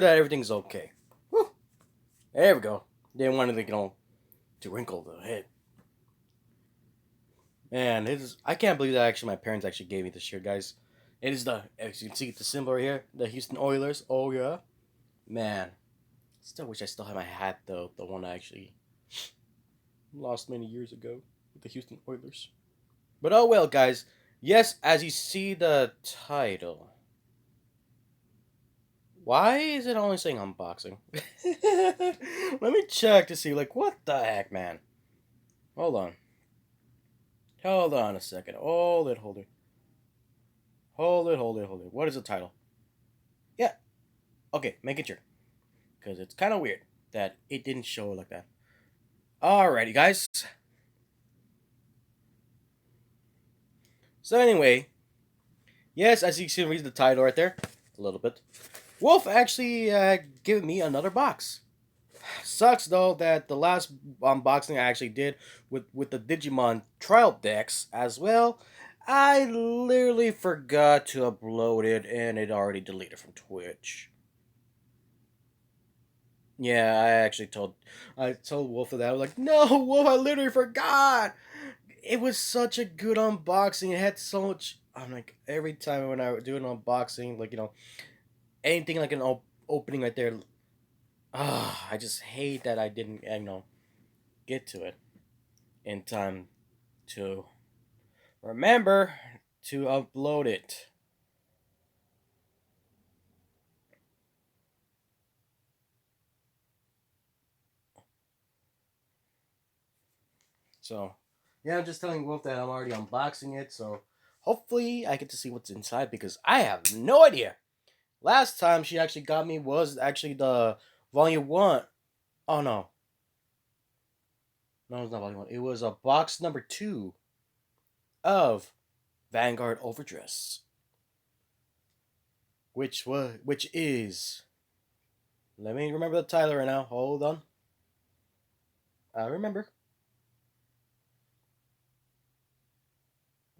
that everything's okay. Whew. There we go. Didn't want to, to wrinkle the head. Man, I can't believe that actually my parents actually gave me this shirt, guys. It is as you can see the symbol right here, the Houston Oilers. Oh yeah, man. Still wish I still had my hat though, the one I actually lost many years ago with the Houston Oilers. But oh well, guys. Yes, as you see the title. Why is it only saying unboxing? Let me check to see, like, what the heck, man? Hold on. Hold on a second. Hold it. Hold it. What is the title? Yeah. Okay, making sure. Because it's kind of weird that it didn't show like that. Alrighty, guys. So anyway, yes, as you can read the title right there, a little bit. Wolf actually gave me another box. Sucks though that the last unboxing I actually did with the Digimon trial decks as well, I literally forgot to upload it and it already deleted from Twitch. Yeah, I told Wolf of that. I was like, no, Wolf, I literally forgot. It was such a good unboxing. It had so much. I'm like, every time when I would do an unboxing, like, anything like an opening right there. I just hate that I didn't, get to it in time to remember to upload it. So, yeah, I'm just telling Wolf that I'm already unboxing it. So, hopefully, I get to see what's inside because I have no idea. Last time she actually got me was actually the Volume 1. Oh, no. No, it's not Volume 1. It was a box number 2 of Vanguard Overdress. Which is. Let me remember the title right now. Hold on. I remember.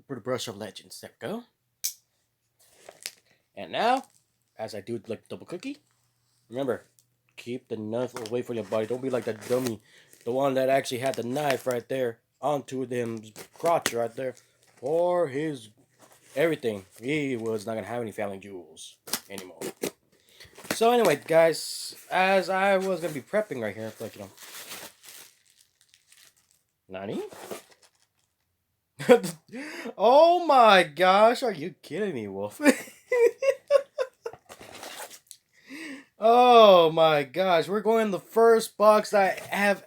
Put a brush of legends. There we go. And now, as I do like double cookie, remember, keep the knife away from your body. Don't be like that dummy, the one that actually had the knife right there onto them crotch right there, or his everything. He was not gonna have any family jewels anymore. So anyway, guys, as I was gonna be prepping right here, like Nani? Oh my gosh, are you kidding me, Wolf? Oh my gosh, we're going the first box I have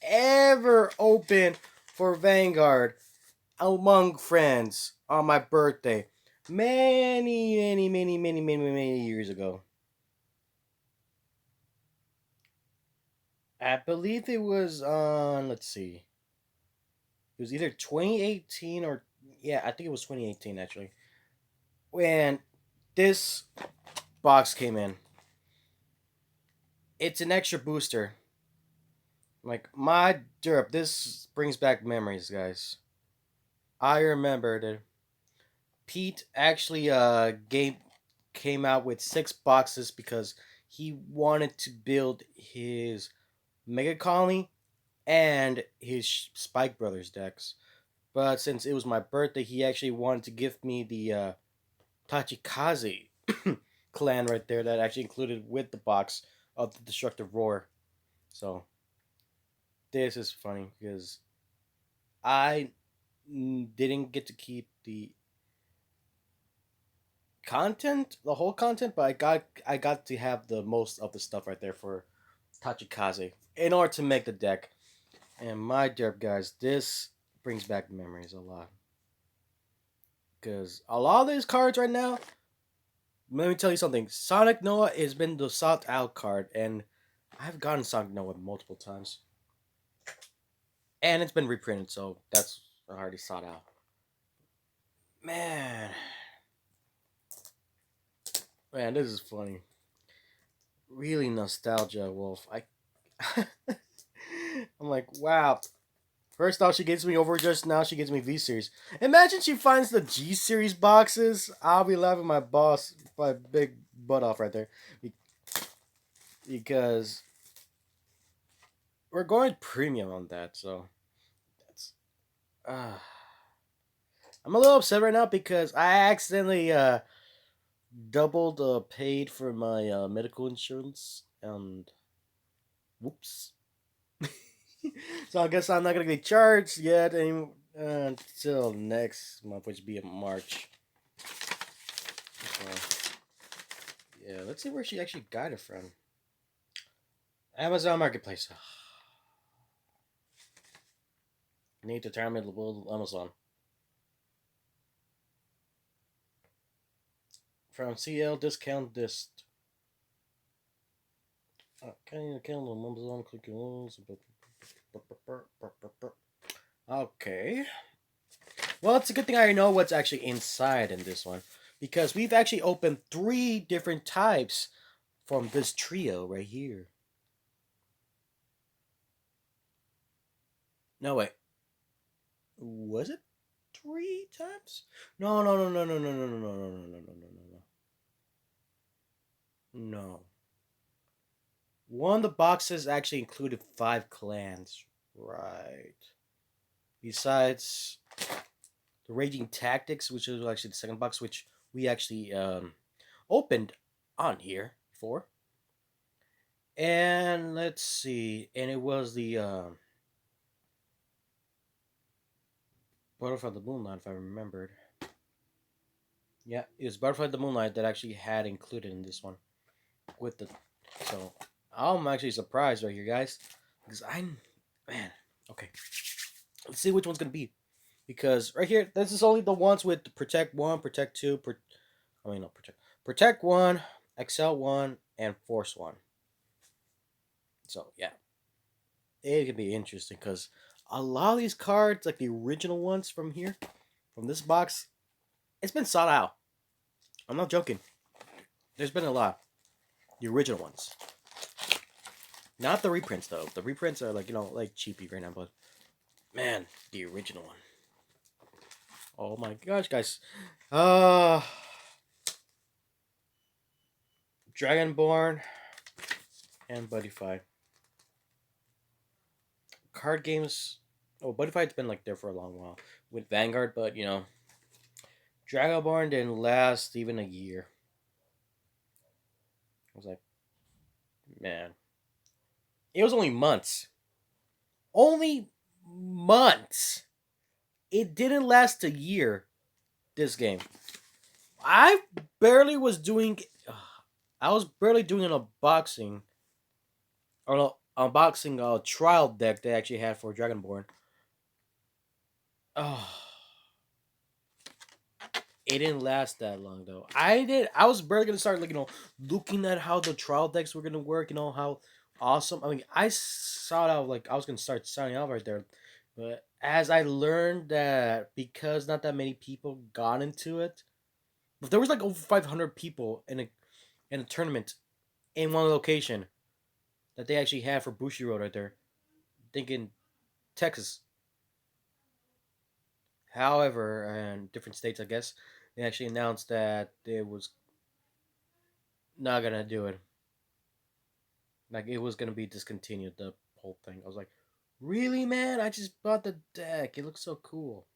ever opened for Vanguard among friends on my birthday. Many years ago. I believe it was on, let's see. It was either 2018 or, yeah, I think it was 2018 actually. When this box came in. It's an extra booster. Like, my derp, this brings back memories, guys. I remember that Pete actually came out with 6 boxes because he wanted to build his Mega Colony and his Spike Brothers decks. But since it was my birthday, he actually wanted to give me the Tachikaze clan right there that actually included with the box of the Destructive Roar. So this is funny because I didn't get to keep the content, the whole content, but I got to have the most of the stuff right there for Tachikaze in order to make the deck. And my derp, guys, this brings back memories a lot. Because a lot of these cards right now, let me tell you something. Sonic Noah has been the sought out card, and I've gotten Sonic Noah multiple times. And it's been reprinted, so that's already sought out. Man, this is funny. Really nostalgia, Wolf. I'm like, wow. First off, she gets me over just now. She gets me V series. Imagine she finds the G series boxes. I'll be laughing my big butt off right there. because we're going premium on that. So that's. Uh, I'm a little upset right now because I accidentally doubled paid for my medical insurance and whoops. So I guess I'm not gonna get charged yet until next month, which be in March. So, yeah, let's see where she actually got it from. Amazon Marketplace. Need to terminate the world of Amazon. From CL discount disc. Okay, account on Amazon. Click your links. Okay. Well, it's a good thing I know what's actually inside in this one. Because we've actually opened 3 different types from this trio right here. No, wait. Was it 3 times? No, no, no, no, no, no, no, no, no, no, no, no, no, no, no. No. One of the boxes actually included 5 clans. Right. Besides the Raging Tactics, which is actually the second box, which we actually opened on here before. And let's see. And it was the Butterfly the Moonlight, if I remembered. Yeah, it was Butterfly the Moonlight that actually had included in this one. With the so I'm actually surprised right here, guys. Because man, okay. Let's see which one's gonna be. Because right here, this is only the ones with Protect 1, Protect 2, Protect 1, Excel 1, and Force 1. So yeah. It can be interesting because a lot of these cards, like the original ones from here, from this box, it's been sought out. I'm not joking. There's been a lot. The original ones. Not the reprints though. The reprints are like, like cheapy right now, but man, the original one. Oh my gosh, guys. Uh Dragonborn and Buddyfied. Card games. Oh, Buddyfied's been like there for a long while with Vanguard, but Dragonborn didn't last even a year. I was like, man. It was only months. Only months. It didn't last a year, this game. I barely was doing. I was barely doing an unboxing. Or no, unboxing a trial deck they actually had for Dragonborn. Oh, it didn't last that long though. I was barely gonna start looking at how the trial decks were gonna work. How awesome. I mean, I saw it out like I was gonna start signing out right there, but as I learned that because not that many people got into it, but there was like over 500 people in a tournament in one location that they actually had for Bushi Road right there, thinking Texas. However, in different states, I guess, they actually announced that it was not gonna do it. Like it was gonna be discontinued. The whole thing. I was like, really, man? I just bought the deck. It looks so cool.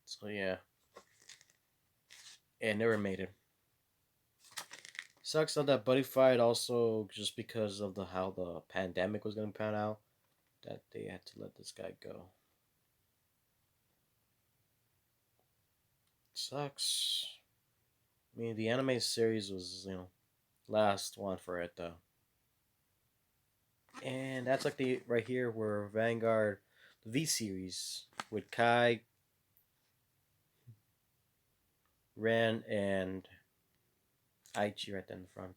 So yeah, it never made it. Sucks on that buddy fight also just because of how the pandemic was gonna pan out that they had to let this guy go. Sucks. I mean, the anime series was last one for it though. And that's like the right here where Vanguard, the V series with Kai, Ren, and Aichi right there in the front.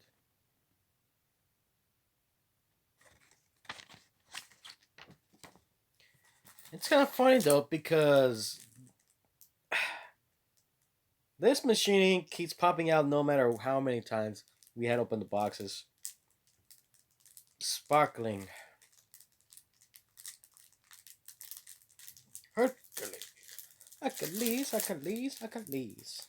It's kind of funny though because this machine keeps popping out no matter how many times we had opened the boxes. Sparkling. Hercules. Hercules, Hercules, Hercules.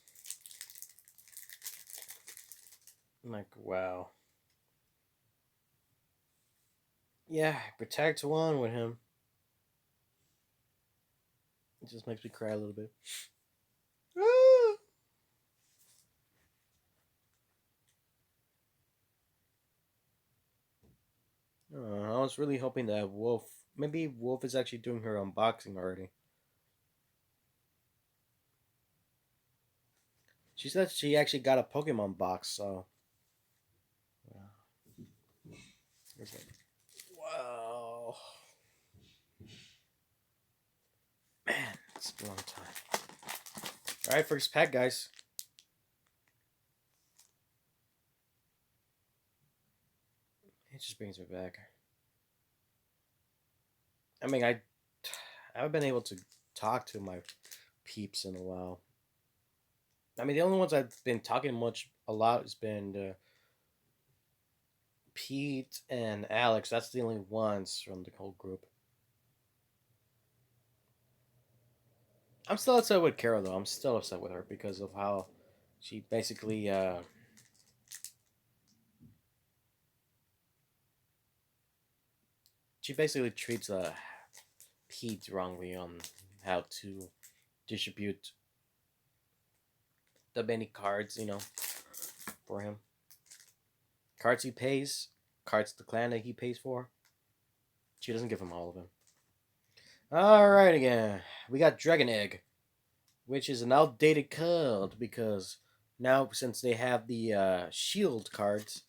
I'm like, wow. Yeah, protect one with him. It just makes me cry a little bit. I was really hoping that maybe Wolf is actually doing her unboxing already. She said she actually got a Pokemon box, so. It's like, wow. Man, it's a long time. Alright, first pack, guys. It just brings me back. I mean, I haven't been able to talk to my peeps in a while. I mean, the only ones I've been talking a lot has been Pete and Alex. That's the only ones from the whole group. I'm still upset with Carol though. I'm still upset with her because of how she basically treats Pete wrongly on how to distribute the many cards, for him. Cards he pays, cards the clan that he pays for. She doesn't give him all of them. Alright again. We got Dragon Egg, which is an outdated card because now since they have the shield cards.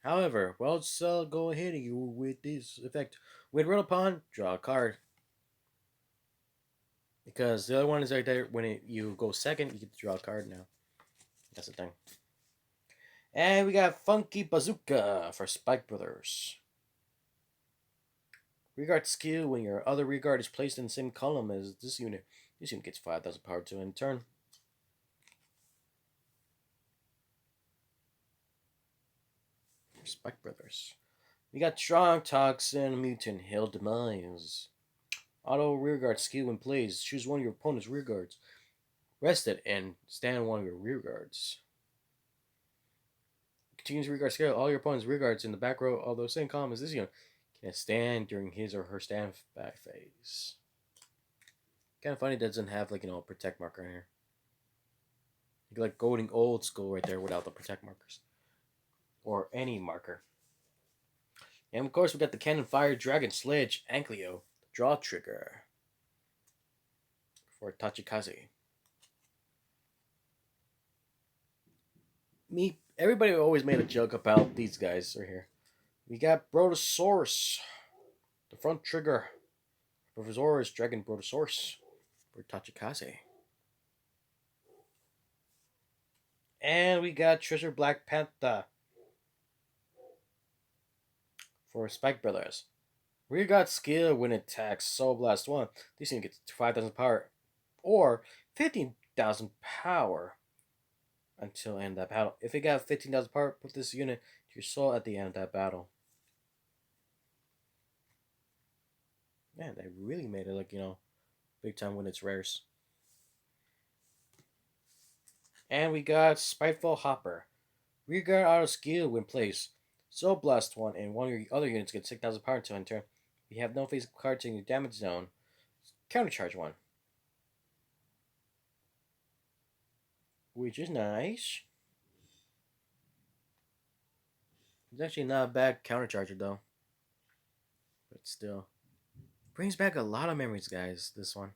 However, well, let's go ahead with this effect. When rolled upon, draw a card. Because the other one is right there. When you go second, you get to draw a card now. That's the thing. And we got Funky Bazooka for Spike Brothers. Regard skill when your other regard is placed in the same column as this unit. This unit gets 5,000 power to end turn. Spike Brothers. We got Strong Toxin, Mutant, Hail Demise. Auto rearguard skill when plays. Choose one of your opponent's rearguards. Rest it and stand one of your rearguards. Continues rearguard skill. All your opponent's rearguards in the back row, although same column as this unit, can stand during his or her stand back phase. Kind of funny it doesn't have a protect marker in here. Like going old school right there without the protect markers. Or any marker. And of course we got the Cannon Fire Dragon Sledge Ankleo. Draw trigger. For Tachikaze. Everybody always made a joke about these guys right here. We got Brotosaurus. The front trigger. Professor's Dragon Brotosaurus. For Tachikaze. And we got Treasure Black Panther. For Spike Brothers. We got skill when it attacks Soul Blast 1. This unit gets 5,000 power. Or 15,000 power until end of that battle. If it got 15,000 power, put this unit to your soul at the end of that battle. Man, they really made it big time when it's rares. And we got Spiteful Hopper. Rearguard auto skill when placed. Soul Blast 1 and one of your other units get 6,000 power until end turn. If you have no physical cards in your damage zone, countercharge 1. Which is nice. It's actually not a bad countercharger though. But still. Brings back a lot of memories, guys, this one.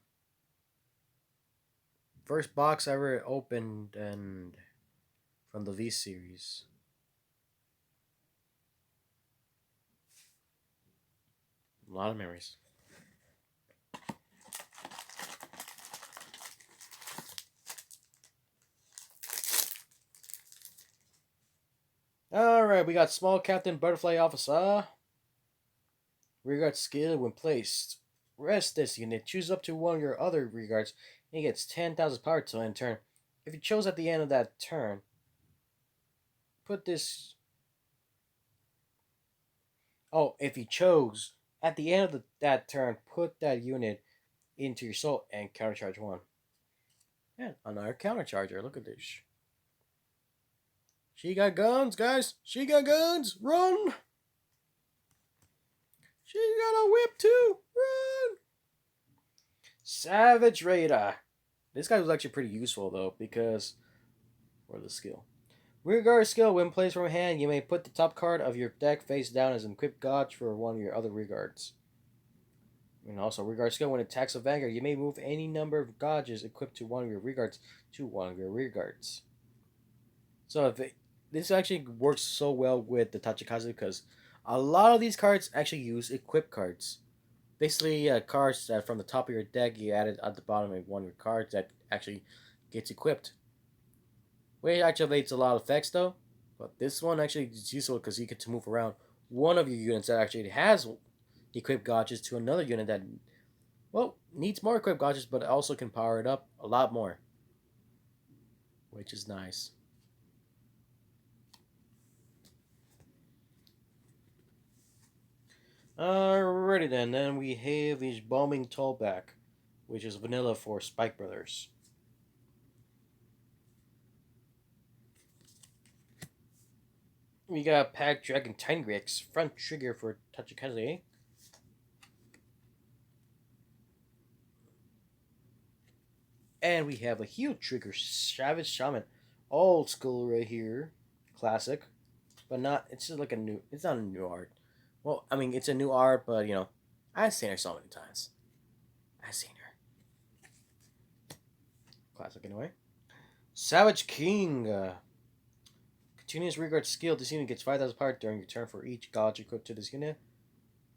First box I ever opened and from the V series. A lot of memories. Alright, we got Small Captain Butterfly Officer. Rearguard skill when placed. Rest this unit. Choose up to one of your other rearguards. And he gets 10,000 power till end turn. If you chose at the end of that turn, put this. Oh, if you chose at the end of that turn, put that unit into your soul and countercharge 1. Yeah, another countercharger. Look at this. She got guns, guys. She got guns. Run. She got a whip too. Run. Savage Raider. This guy was actually pretty useful though because where's the skill? Rearguard skill. When placed from hand, you may put the top card of your deck face down as an equipped gauge for one of your other rearguards. And also, rearguard skill. When it attacks a vanguard, you may move any number of gauges equipped to one of your rearguards to one of your rearguards. So this actually works so well with the Tachikaze because a lot of these cards actually use equip cards. Basically, cards that from the top of your deck you added at the bottom of one of your cards that actually gets equipped. Which activates a lot of effects though, but this one actually is useful because you get to move around one of your units that actually has equipped gauges to another unit that, well, needs more equipped gauges but also can power it up a lot more, which is nice. Alrighty then we have this Bombing Tollback, which is vanilla for Spike Brothers. We got Pack Dragon Tigrex, front trigger for Tachikaze. And we have a huge trigger, Savage Shaman. Old school right here. Classic. But not, it's just like it's not a new art. Well, I mean, it's a new art, but you know, I've seen her so many times. I've seen her. Classic anyway. Savage King. Continuous rearguard skill. This unit gets 5,000 power during your turn for each gauge equipped to this unit.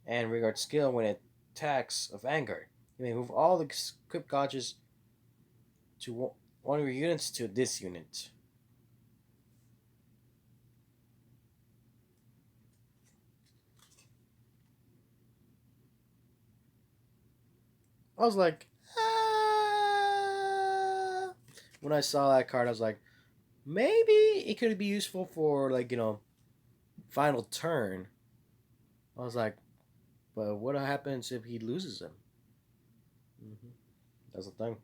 And rearguard skill when it attacks a vanguard. You may move all the equipped gauges to one of your units to this unit. I was like, ah. When I saw that card, I was like, maybe it could be useful for, like, you know, final turn. I was like, but what happens if he loses him? That's the thing.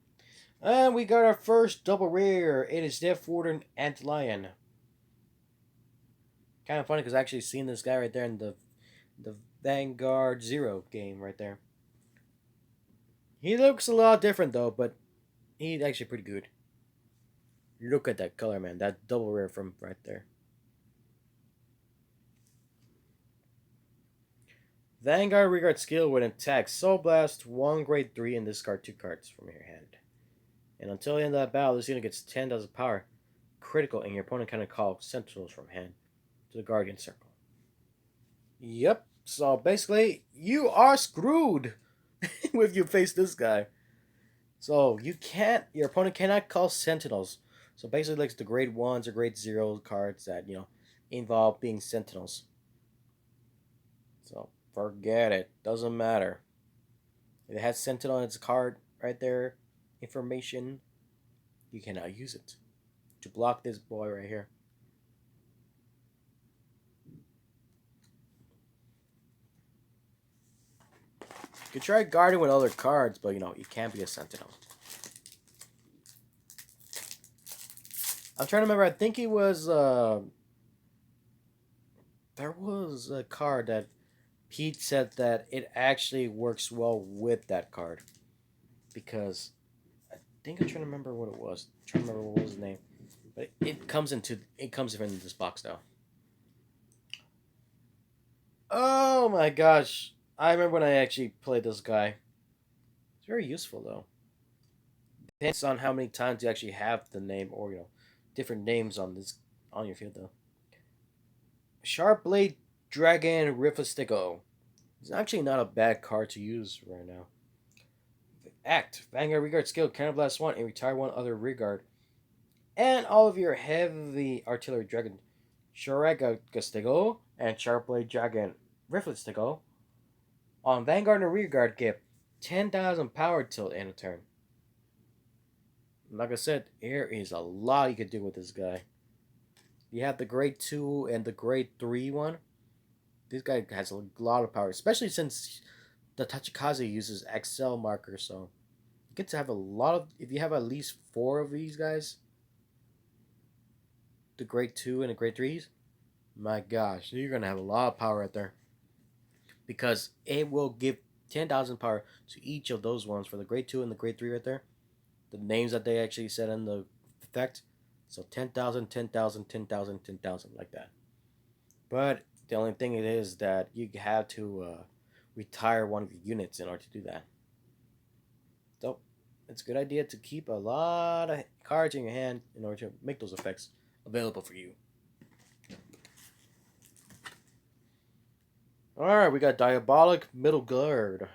And we got our first double rare. It is Death Warden Antlion. Kind of funny because I actually seen this guy right there in the Vanguard Zero game right there. He looks a lot different though, but he's actually pretty good. Look at that color, man. That double rare from right there. Vanguard Rearguard skill when attack. Soul Blast, 1 grade 3 and discard 2 cards from your hand. And until the end of that battle, this unit gets 10,000 power. Critical, and your opponent can call Sentinels from hand to the Guardian Circle. Yep. So basically, you are screwed if you face this guy. So your opponent cannot call Sentinels. So basically, like the grade 1s or grade 0 cards that, you know, involve being Sentinels. So forget it. Doesn't matter. If it has Sentinel on its card right there, information, you cannot use it to block this boy right here. You can try guarding with other cards, but you know, it can't be a Sentinel. I'm trying to remember, I think it was, there was a card that Pete said that it actually works well with that card. Because I think I'm trying to remember what it was. I'm trying to remember what was the name. But it comes in this box now. Oh my gosh. I remember when I actually played this guy. It's very useful though. Depends on how many times you actually have the name or, you know, different names on your field though. Sharp Blade Dragon Rifistico. It's actually not a bad card to use right now. Act. Vanguard Rearguard skill. Counterblast 1 and retire 1 other Rearguard. And all of your heavy artillery dragon. Shurega Gastigo and Sharp Blade Dragon Rifistico. On Vanguard and Rearguard give 10,000 power till the end of turn. Like I said, there is a lot you could do with this guy. You have the grade 2 and the grade 3 one. This guy has a lot of power, especially since the Tachikaze uses XL marker, so you get to have a lot of, if you have at least 4 of these guys, the grade 2 and the grade 3s, my gosh, you're gonna have a lot of power right there. Because it will give 10,000 power to each of those ones for the grade 2 and the grade 3 right there. The names that they actually said in the effect. So 10,000, 10,000, 10,000, 10,000, like that. But the only thing it is that you have to retire one of your units in order to do that. So it's a good idea to keep a lot of cards in your hand in order to make those effects available for you. Alright, we got Diabolic Middle Guard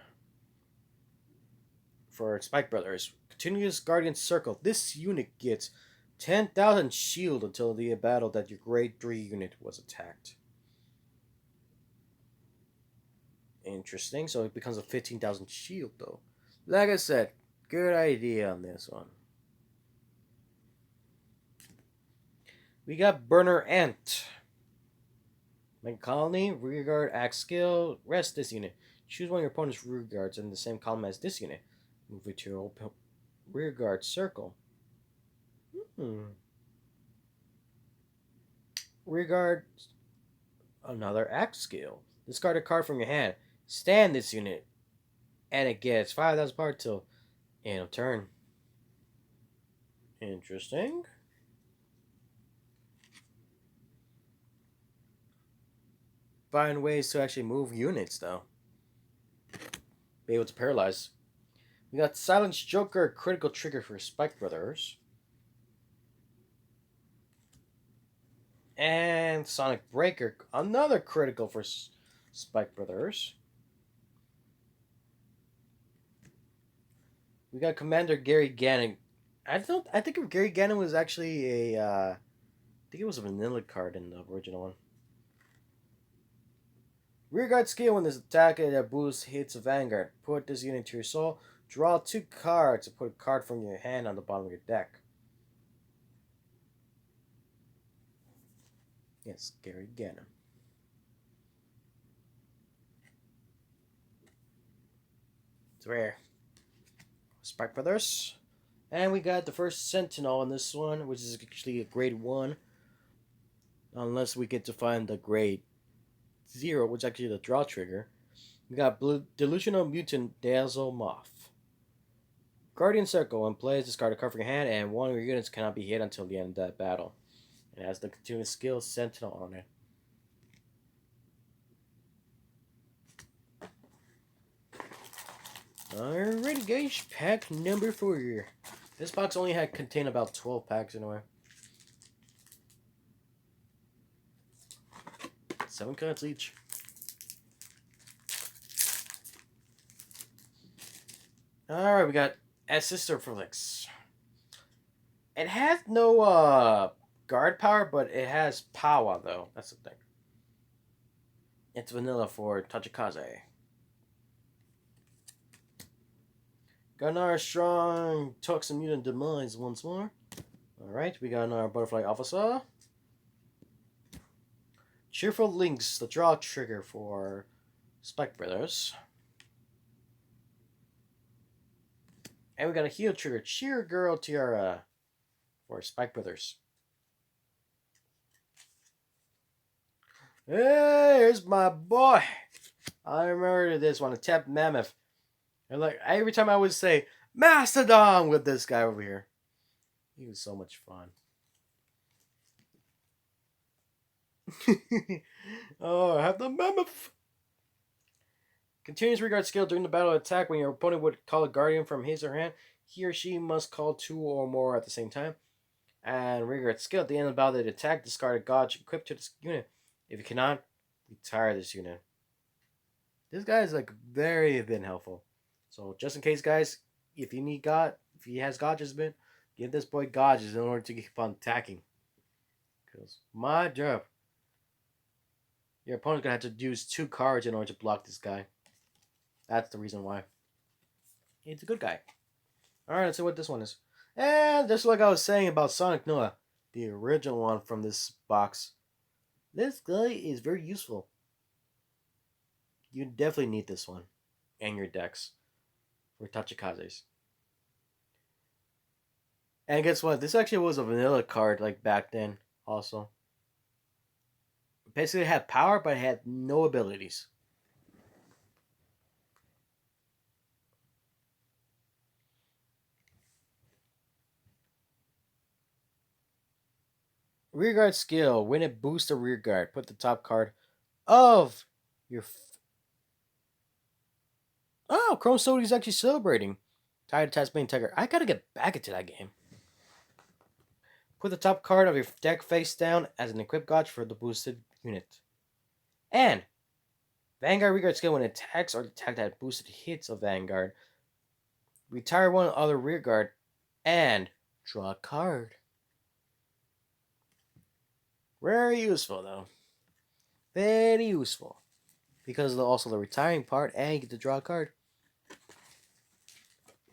for Spike Brothers. Continuous Guardian Circle. This unit gets 10,000 shield until the battle that your grade 3 unit was attacked. Interesting. So it becomes a 15,000 shield though. Like I said, good idea on this one. We got Burner Ant. Make colony, rearguard, axe skill, rest this unit. Choose one of your opponent's rearguards in the same column as this unit. Move it to your rearguard circle. Rearguard, another axe skill. Discard a card from your hand. Stand this unit. And it gets 5,000 power till end of turn. Interesting. Find ways to actually move units though. Be able to paralyze. We got Silence Joker, critical trigger for Spike Brothers. And Sonic Breaker, another critical for Spike Brothers. We got Commander Gary Gannon. I think Gary Gannon was actually I think it was a vanilla card in the original one. Rearguard skill when this attack that boosts hits of Vanguard. Put this unit to your soul. Draw 2 cards and put a card from your hand on the bottom of your deck. Yes, Gary Gannon. It's rare. Spike Brothers. And we got the first Sentinel in this one, which is actually a grade 1. Unless we get to find the grade 0, which is actually the draw trigger. We got Delusional Mutant Dazzle Moth. Guardian Circle. When plays, discard a card from your hand, and one of your units cannot be hit until the end of that battle. It has the continuous skill Sentinel on it. Alrighty guys, pack number 4. This box only had contained about 12 packs anyway. 7 cards each. Alright, we got Sister Felix. It has no guard power, but it has power though. That's the thing. It's vanilla for Tachikaze. Got our strong Toxin Mutant Demise once more. Alright, we got our Butterfly Officer. Cheerful Links, the draw trigger for Spike Brothers. And we got a heal trigger, Cheer Girl Tiara for Spike Brothers. Hey, here's my boy. I remember this one, a Tapped Mammoth. And like every time I would say Mastodon with this guy over here. He was so much fun. Oh, I have the Mammoth. Continuous regard skill during the battle attack. When your opponent would call a guardian from his or her hand, he or she must call 2 or more at the same time. And regard skill at the end of the battle that attack, discard a gauge equipped to this unit. If you cannot, retire this unit. This guy is like very been helpful. So just in case, guys, if you need God, if he has Gauges, give this boy Gauges in order to keep on attacking. Because my job, your opponent's gonna have to use 2 cards in order to block this guy. That's the reason why. He's a good guy. Alright, let's see what this one is. And just like I was saying about Sonic Noah, the original one from this box, this guy is very useful. You definitely need this one in your decks for Tachikazes. And guess what? This actually was a vanilla card like back then. Also, basically, it had power, but it had no abilities. Rearguard skill. When it boosts a rearguard, put the top card of your. Oh, Chrome Sody is actually celebrating. Tired of Tasmanian Tiger. I gotta get back into that game. Put the top card of your deck face down as an equip gotch for the boosted unit. And Vanguard Rearguard skill when it attacks or attack that boosted hits of Vanguard. Retire one other rearguard and draw a card. Very useful though. Very useful. Because of also the retiring part and you get to draw a card.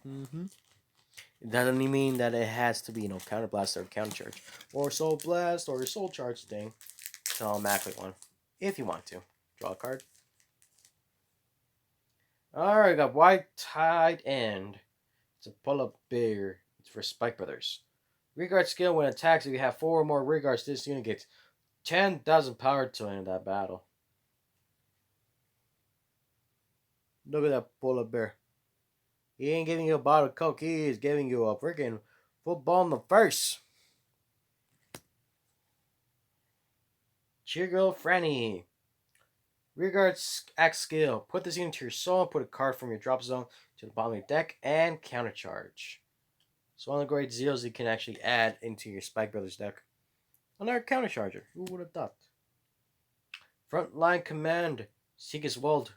It doesn't mean that it has to be, Counter Blast or Counter Charge. Or Soul Blast or Soul Charge thing. It's an automatic one. If you want to. Draw a card. Alright, got White Tide End. It's a pull-up bear. It's for Spike Brothers. Rearguard skill when attacks, if you have 4 or more rearguards, this unit gets 10,000 power to end that battle. Look at that pull-up bear. He ain't giving you a bottle of Coke, he is giving you a freaking football in the face. Cheer Girl Franny. Rearguard axe skill. Put this unit to your soul and put a card from your drop zone to the bottom of your deck and countercharge. So one of the great zeros you can actually add into your Spike Brothers deck. Another countercharger. Who would have thought? Frontline Command. Seek his Wold.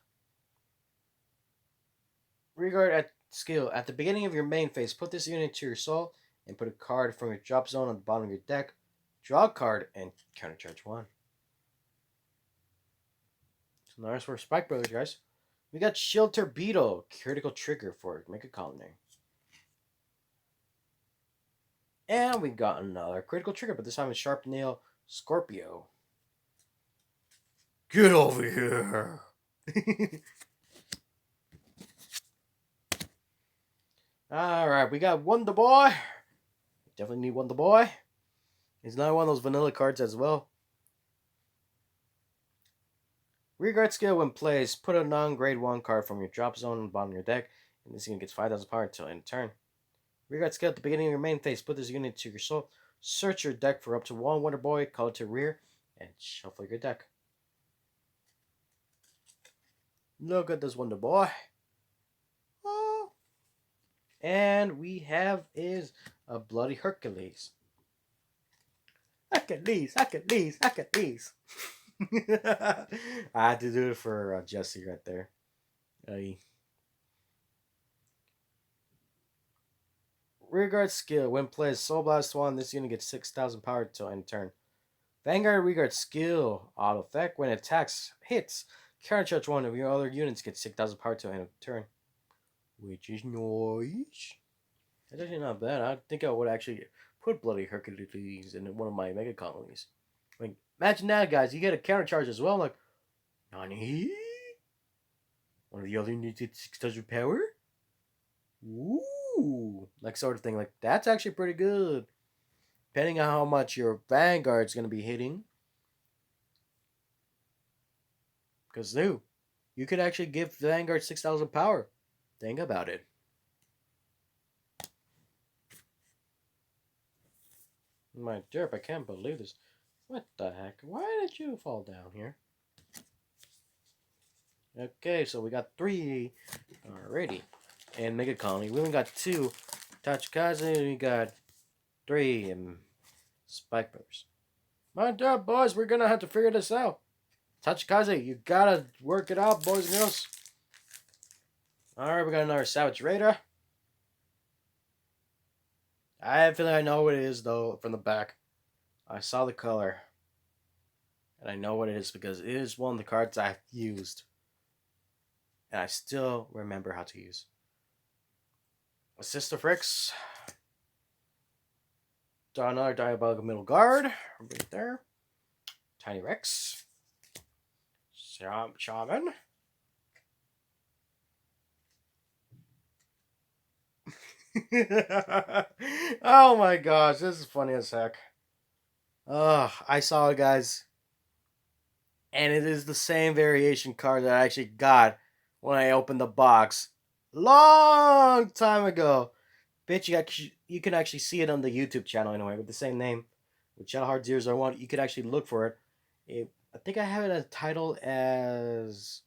Rearguard at skill. At the beginning of your main phase, put this unit to your soul and put a card from your drop zone on the bottom of your deck. Draw a card and countercharge 1. So nice for Spike Brothers, guys. We got Shield Torpedo. Critical trigger for Mega Colony. And we got another critical trigger, but this time it's Sharp Nail Scorpio. Get over here. Alright, we got Wonder Boy. Definitely need Wonder Boy. He's not one of those vanilla cards as well. Rearguard skill when placed, put a non-grade 1 card from your drop zone on the bottom of your deck, and this unit gets 5,000 power until end turn. Rearguard skill at the beginning of your main phase, put this unit to your soul, search your deck for up to 1 Wonder Boy, call it to rear, and shuffle your deck. Look at this Wonder Boy. Oh. And we have is a Bloody Hercules. Hercules. I had to do it for Jesse right there. Rearguard skill. When plays Soul Blast 1, this unit gets 6,000 power till end turn. Vanguard Rearguard skill. Auto effect. When it attacks, hits, countercharge 1 of your other units gets 6,000 power till end of turn. Which is nice. That's actually not bad. I think I would actually put Bloody Hercules in one of my Mega Colonies. Like, imagine that, guys. You get a countercharge as well. Like, Nani? One of the other units gets 6,000 power? Ooh. Like, sort of thing. Like, that's actually pretty good. Depending on how much your Vanguard's going to be hitting. Because, new, you could actually give Vanguard 6,000 power. Think about it. My derp, I can't believe this. What the heck? Why did you fall down here? Okay, so we got 3 already. And Mega Colony. We only got 2. Tachikaze, we got 3 and Spike Brothers. My derp, boys, we're gonna have to figure this out. Tachikaze, you gotta work it out, boys and girls. Alright, we got another Savage Raider. I feel like I know what it is, though, from the back. I saw the color. And I know what it is because it is one of the cards I've used. And I still remember how to use. Assist of Fricks. Draw another Diabolic Middle Guard. Right there. Tiny Rex. Shaman. Oh my gosh, this is funny as heck. I saw it, guys, and it is the same variation card that I actually got when I opened the box long time ago. Bitch, you can actually see it on the YouTube channel anyway with the same name, with Shadowheart 001. You could actually look for it. I think I have it as titled as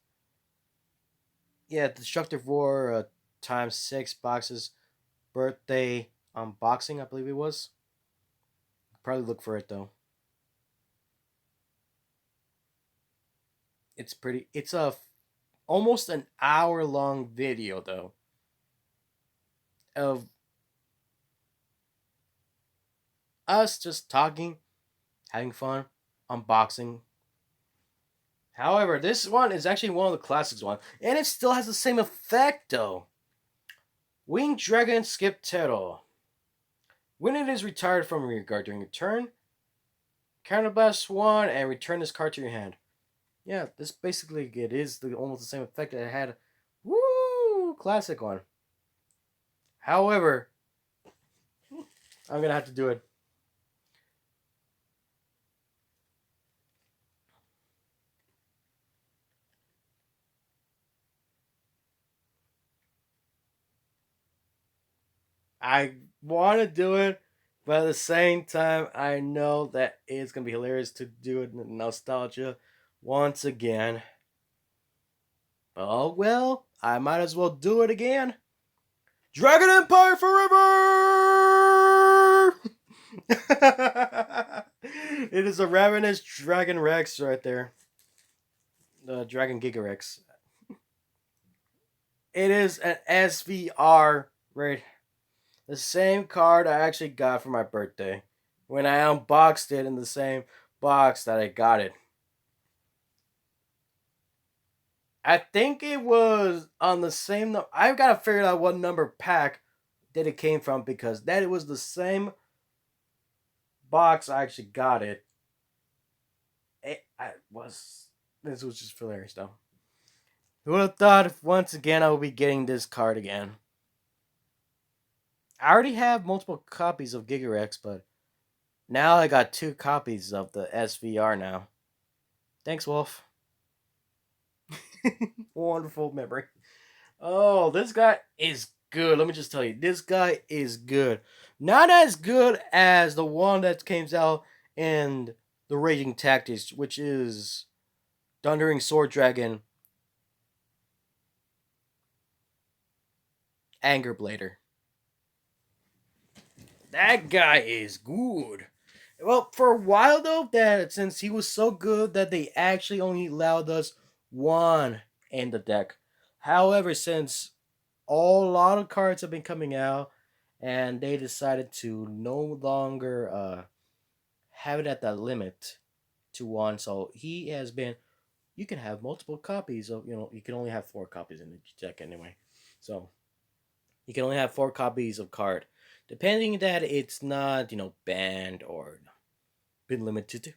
Destructive War times 6 boxes birthday unboxing. I believe it was. Probably look for it though. It's pretty. It's a almost an hour long video though of us just talking, having fun, unboxing. However, this one is actually one of the classics one, and it still has the same effect though. Winged Dragon Skip Turtle. When it is retired from your guard during your turn, counterblast one and return this card to your hand. Yeah, this basically it is almost the same effect that it had. Woo! Classic one. However, I'm gonna have to do it. I want to do it, but at the same time, I know that it's gonna be hilarious to do it in nostalgia once again. Oh well, I might as well do it again. Dragon Empire forever! It is a ravenous Dragon Rex right there. The Dragon Gigarex. It is an SVR, right? The same card I actually got for my birthday when I unboxed it in the same box that I got it. I think it was on the same. I've got to figure out what number pack that it came from because that it was the same box I actually got it. This was just hilarious though. Who would have thought if once again I will be getting this card again? I already have multiple copies of Gigarex, but now I got 2 copies of the SVR now. Thanks, Wolf. Wonderful memory. Oh, this guy is good. Let me just tell you, this guy is good. Not as good as the one that came out in the Raging Tactics, which is Thundering Sword Dragon Anger Blader. That guy is good. Well, for a while though, that since he was so good that they actually only allowed us one in the deck. However, since a lot of cards have been coming out, and they decided to no longer have it at that limit to one, so he has been. You can have multiple copies of. You can only have 4 copies in the deck anyway, so you can only have 4 copies of card, depending that it's not banned or been limited.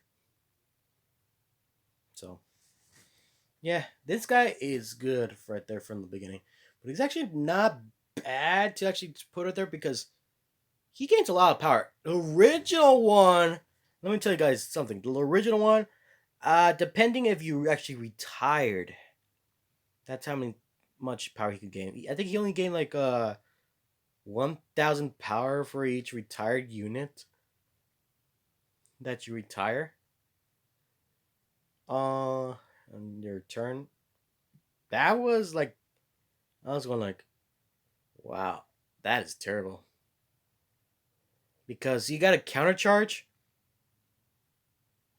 So yeah, this guy is good right there from the beginning, but he's actually not bad to actually put it there because he gains a lot of power. The original one, let me tell you guys something. The original one, depending if you actually retired, that's how much power he could gain. I think he only gained like 1,000 power for each retired unit that you retire. On your turn. That was like, I was going like, wow, that is terrible. Because you got to countercharge.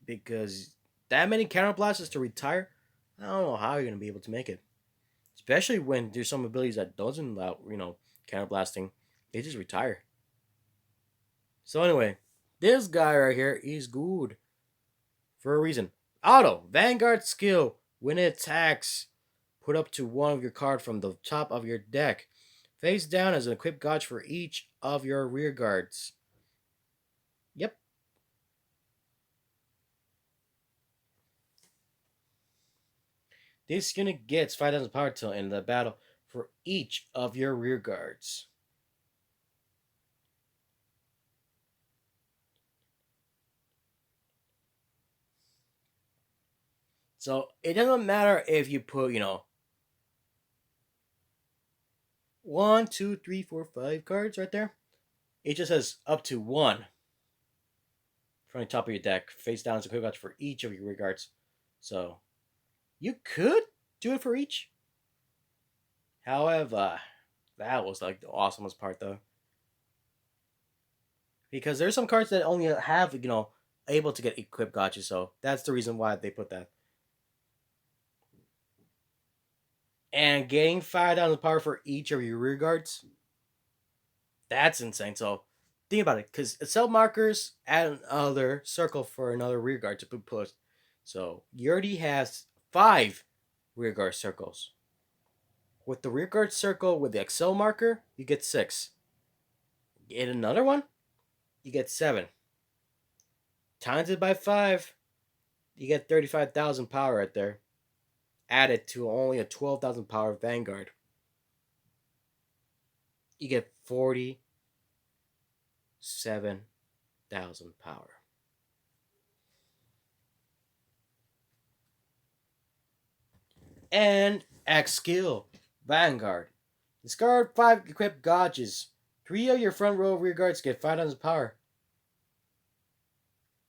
Because that many counterblasters to retire, I don't know how you're going to be able to make it. Especially when there's some abilities that doesn't allow, counterblasting. They just retire. So anyway, this guy right here, he's good. For a reason. Auto, Vanguard skill. When it attacks, put up to one of your card from the top of your deck. Face down as an equipped gauge for each of your rear guards. Yep. This unit gets 5,000 power till in the battle for each of your rear guards. So it doesn't matter if you put, 1, 2, 3, 4, 5 cards right there. It just says up to one from the top of your deck, face down as a quick watch for each of your regards. So you could do it for each. However, that was like the awesomest part though. Because there's some cards that only have, able to get equipped gotcha, so that's the reason why they put that. And getting 5,000 power for each of your rear guards, that's insane. So think about it, because cell markers add another circle for another rear guard to be pushed. So you already has 5 rear guard circles. With the rear guard circle with the Excel marker, you get 6. Get another one, you get 7. Times it by 5, you get 35,000 power right there. Added to only a 12,000 power Vanguard. You get 47,000 power. And X skill, Vanguard. Discard 5 equipped gotchas. 3 of your front row rear guards get 5,000 power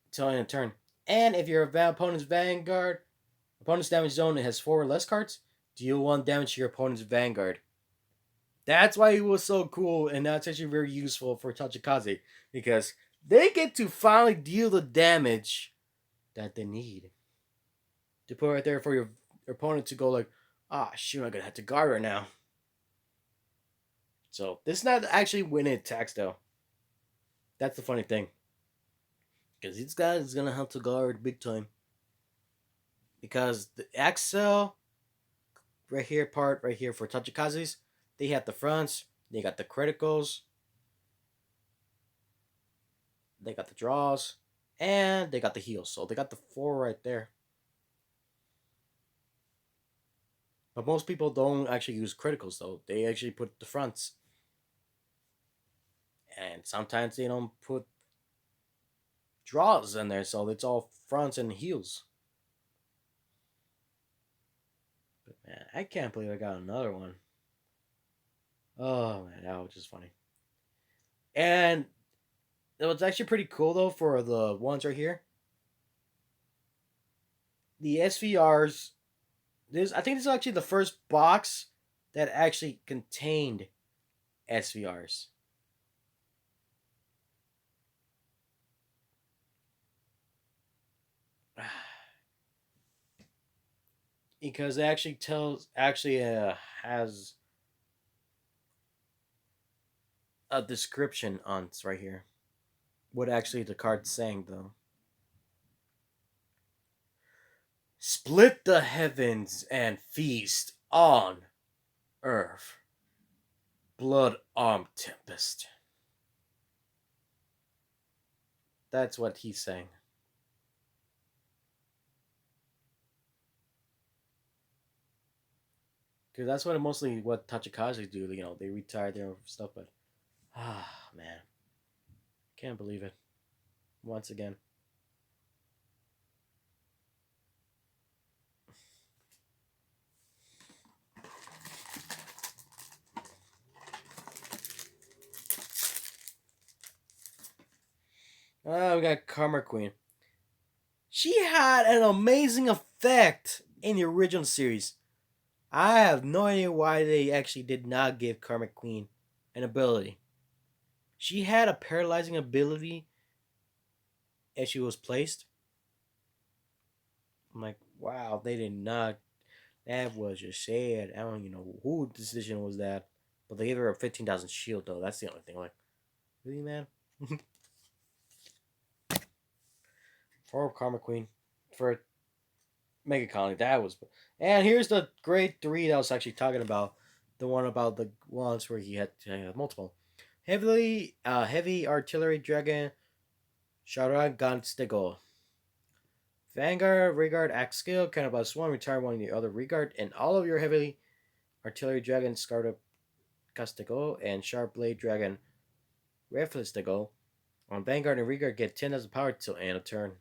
until end of turn. And if your opponent's Vanguard, opponent's damage zone has 4 or less cards, deal 1 damage to your opponent's Vanguard. That's why it was so cool, and that's actually very useful for Tachikaze, because they get to finally deal the damage that they need. To put right there for your opponent to go like, shoot, I'm gonna have to guard right now. So this is not actually when it attacks though. That's the funny thing. Because these guys is gonna have to guard big time. Because the Axel right here part right here for Tachikazes, they have the fronts, they got the criticals, they got the draws, and they got the heals. So they got the 4 right there. But most people don't actually use criticals though. They actually put the fronts. And sometimes they don't put draws in there, so it's all fronts and heels. But man, I can't believe I got another one. Oh man, that was just funny. And it was actually pretty cool though for the ones right here. The SVRs. I think this is actually the first box that actually contained SVRs. Because it actually has a description on it's right here. What actually the card's saying though. Split the heavens and feast on earth. Blood armed tempest. That's what he's saying. Because that's what Tachikaze do. They retire their stuff, but man, can't believe it. Once again. We got Karma Queen. She had an amazing effect in the original series. I have no idea why they actually did not give Karma Queen an ability. She had a paralyzing ability as she was placed. I'm like, wow, they did not. That was just sad. I don't even know who decision was that. But they gave her a 15,000 shield, though. That's the only thing. Like, really, man? For Karma Queen. For Mega Colony. That was. And here's the grade 3 that I was actually talking about. The one about the ones where he had multiple. Heavy artillery dragon. Shara Gunstigo. Vanguard, Regard, Axe Skill, Cannibal one, retire one of the other Regard, and all of your heavy artillery dragon, Scarlet Castigo, and Sharp Blade Dragon, Reflistigo. On Vanguard and Regard, get 10,000 power till end of turn.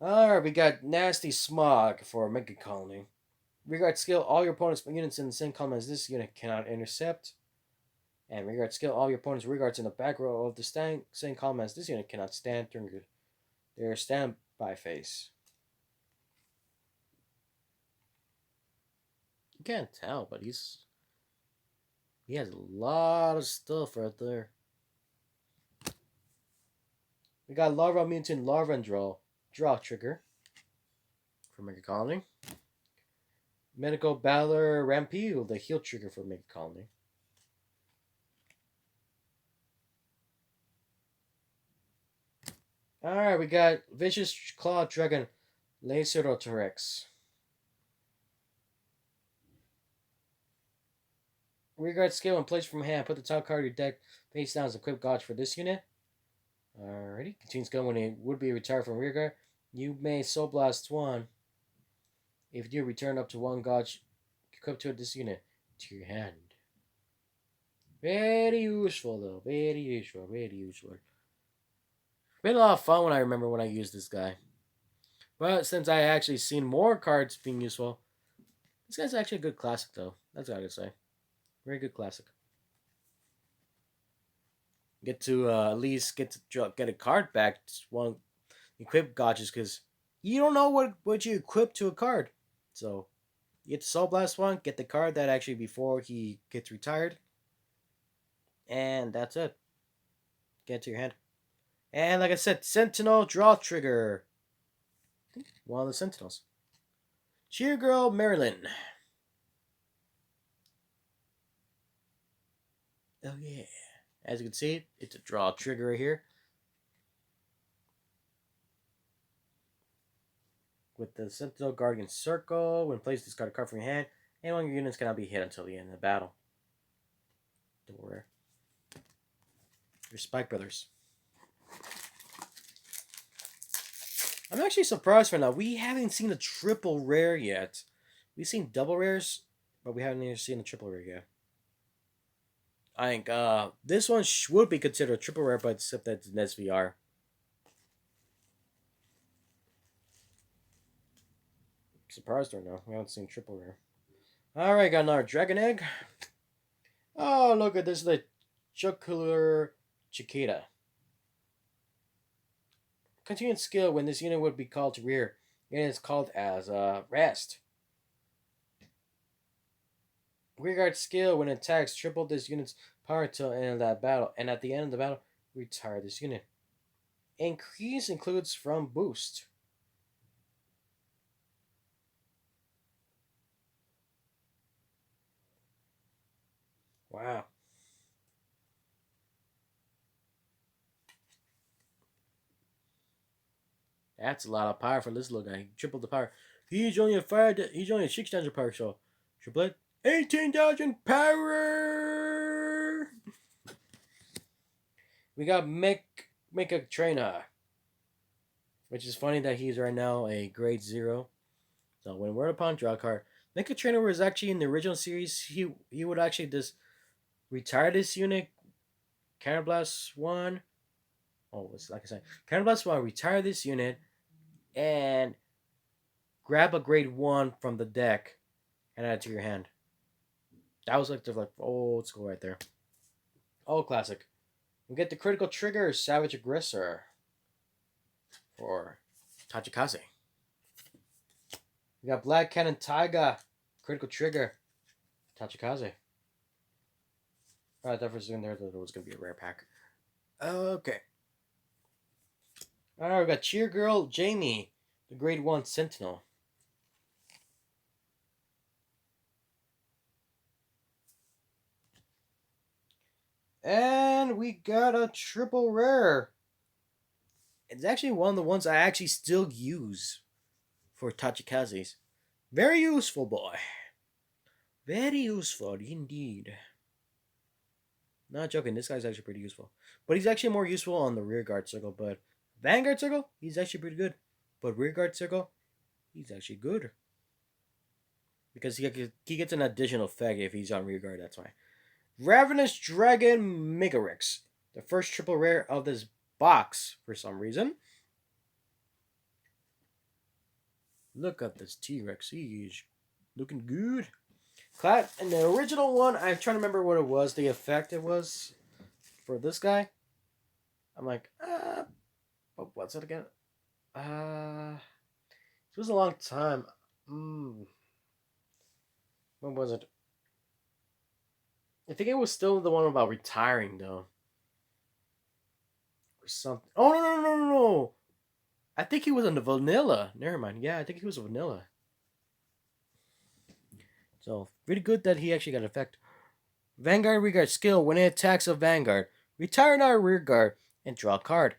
Alright, we got Nasty Smog for Mega Colony. Rearguard skill, all your opponent's units in the same column as this unit cannot intercept. And rearguard skill, all your opponent's rearguards in the back row of the same column as this unit cannot stand during their standby phase. You can't tell, but he has a lot of stuff right there. We got Larva Mutant Larva and Draw trigger for Mega Colony. Medical Battler Rampeel, the heal trigger for Mega Colony. Alright, we got Vicious Claw Dragon Laceratorex. Rearguard skill when placed from hand, put the top card of your deck face down as equipped gauge for this unit. Alrighty, continues skill when it would be retired from rearguard. You may Soul Blast 1. If you return up to one gauge equipped to this unit to your hand. Very useful though, very useful. Been a lot of fun when I used this guy. But since I actually seen more cards being useful, this guy's actually a good classic though. That's what I gotta say. Very good classic. Get to at least get a card back. One equip gauges because you don't know what you equip to a card. So you get the Soul Blast one, get the card that actually before he gets retired, and that's it. Get it to your hand. And like I said, Sentinel Draw Trigger. One of the Sentinels. Cheer Girl Marilyn. Oh yeah. As you can see, it's a draw trigger right here. With the Sentinel Guardian Circle, when placed, discard a card from your hand, and one of your units cannot be hit until the end of the battle. Don't worry. Your Spike Brothers. I'm actually surprised right now. We haven't seen a triple rare yet. We've seen double rares, but we haven't even seen a triple rare yet. I think this one would be considered a triple rare, but except that it's an SVR. Surprised right now. We haven't seen triple rare. Alright, got another Dragon Egg. Oh, look at this, the Jocular Cicada. Continued skill when this unit would be called to rear. It is called as Rest. Rearguard skill when it attacks, triple this unit's power till the end of that battle, and at the end of the battle, retire this unit. Increase includes from boost. Wow. That's a lot of power for this little guy. He tripled the power. He's only a 6,000 power, so triplet 18,000 power. We got Mecha Trainer, which is funny that he's right now a grade 0. So when we're upon draw card, Mecha Trainer was actually in the original series. He would actually just retire this unit, Counterblast 1. Oh, it's like I said, Counterblast 1, retire this unit, and grab a grade 1 from the deck and add it to your hand. That was like the old school right there. Old classic. We get the critical trigger, Savage Aggressor for Tachikaze. We got Black Cannon Taiga, critical trigger, Tachikaze. I thought for a second there that it was going to be a rare pack. Okay. Alright, we got Cheer Girl Jamie, the grade 1 Sentinel. And we got a triple rare. It's actually one of the ones I actually still use for Tachikaze's. Very useful, boy. Very useful indeed. Not joking, this guy's actually pretty useful. But he's actually more useful on the rear guard circle. But Vanguard circle, he's actually pretty good. But rear guard circle, he's actually good. Because he gets an additional effect if he's on rear guard, that's why. Ravenous Dragon Megarex. The first triple rare of this box for some reason. Look at this T-Rex. He's looking good. In the original one, I'm trying to remember what it was. The effect it was for this guy. I'm like, what's it again? It was a long time. When was it? I think it was still the one about retiring though, or something. Oh no! I think he was in the vanilla. Never mind. Yeah, I think he was a vanilla. So really good that he actually got an effect. Vanguard Rearguard skill when it attacks a Vanguard. Retire our rearguard and draw a card.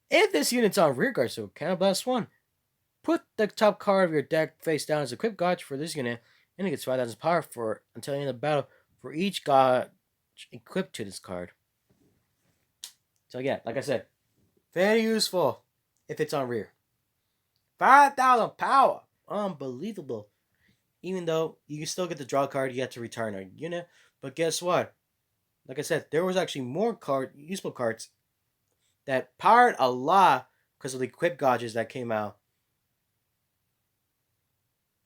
If this unit's on rearguard, so Counterblast 1, put the top card of your deck face down as equipped gauge for this unit, and it gets 5,000 power for until the end of the battle for each gauge equipped to this card. So yeah, like I said, very useful if it's on rear. 5,000 power! Unbelievable. Even though you can still get the draw card, you have to return a unit. But guess what? Like I said, there was actually more useful cards that powered a lot because of the equip gauges that came out.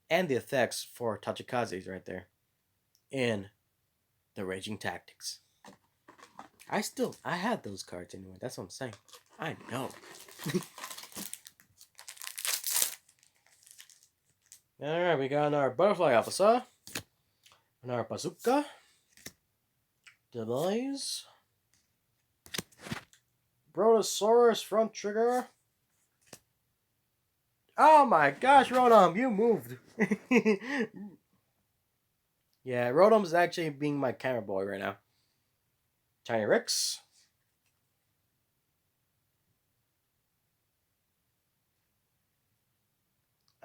And the effects for Tachikazes right there. In the Raging Tactics. I had those cards anyway. That's what I'm saying. I know. Alright, we got our Butterfly Officer. And our Bazooka. Device. Brontosaurus front trigger. Oh my gosh, Rotom, you moved. Yeah, Rotom's actually being my camera boy right now. Tiny Rex.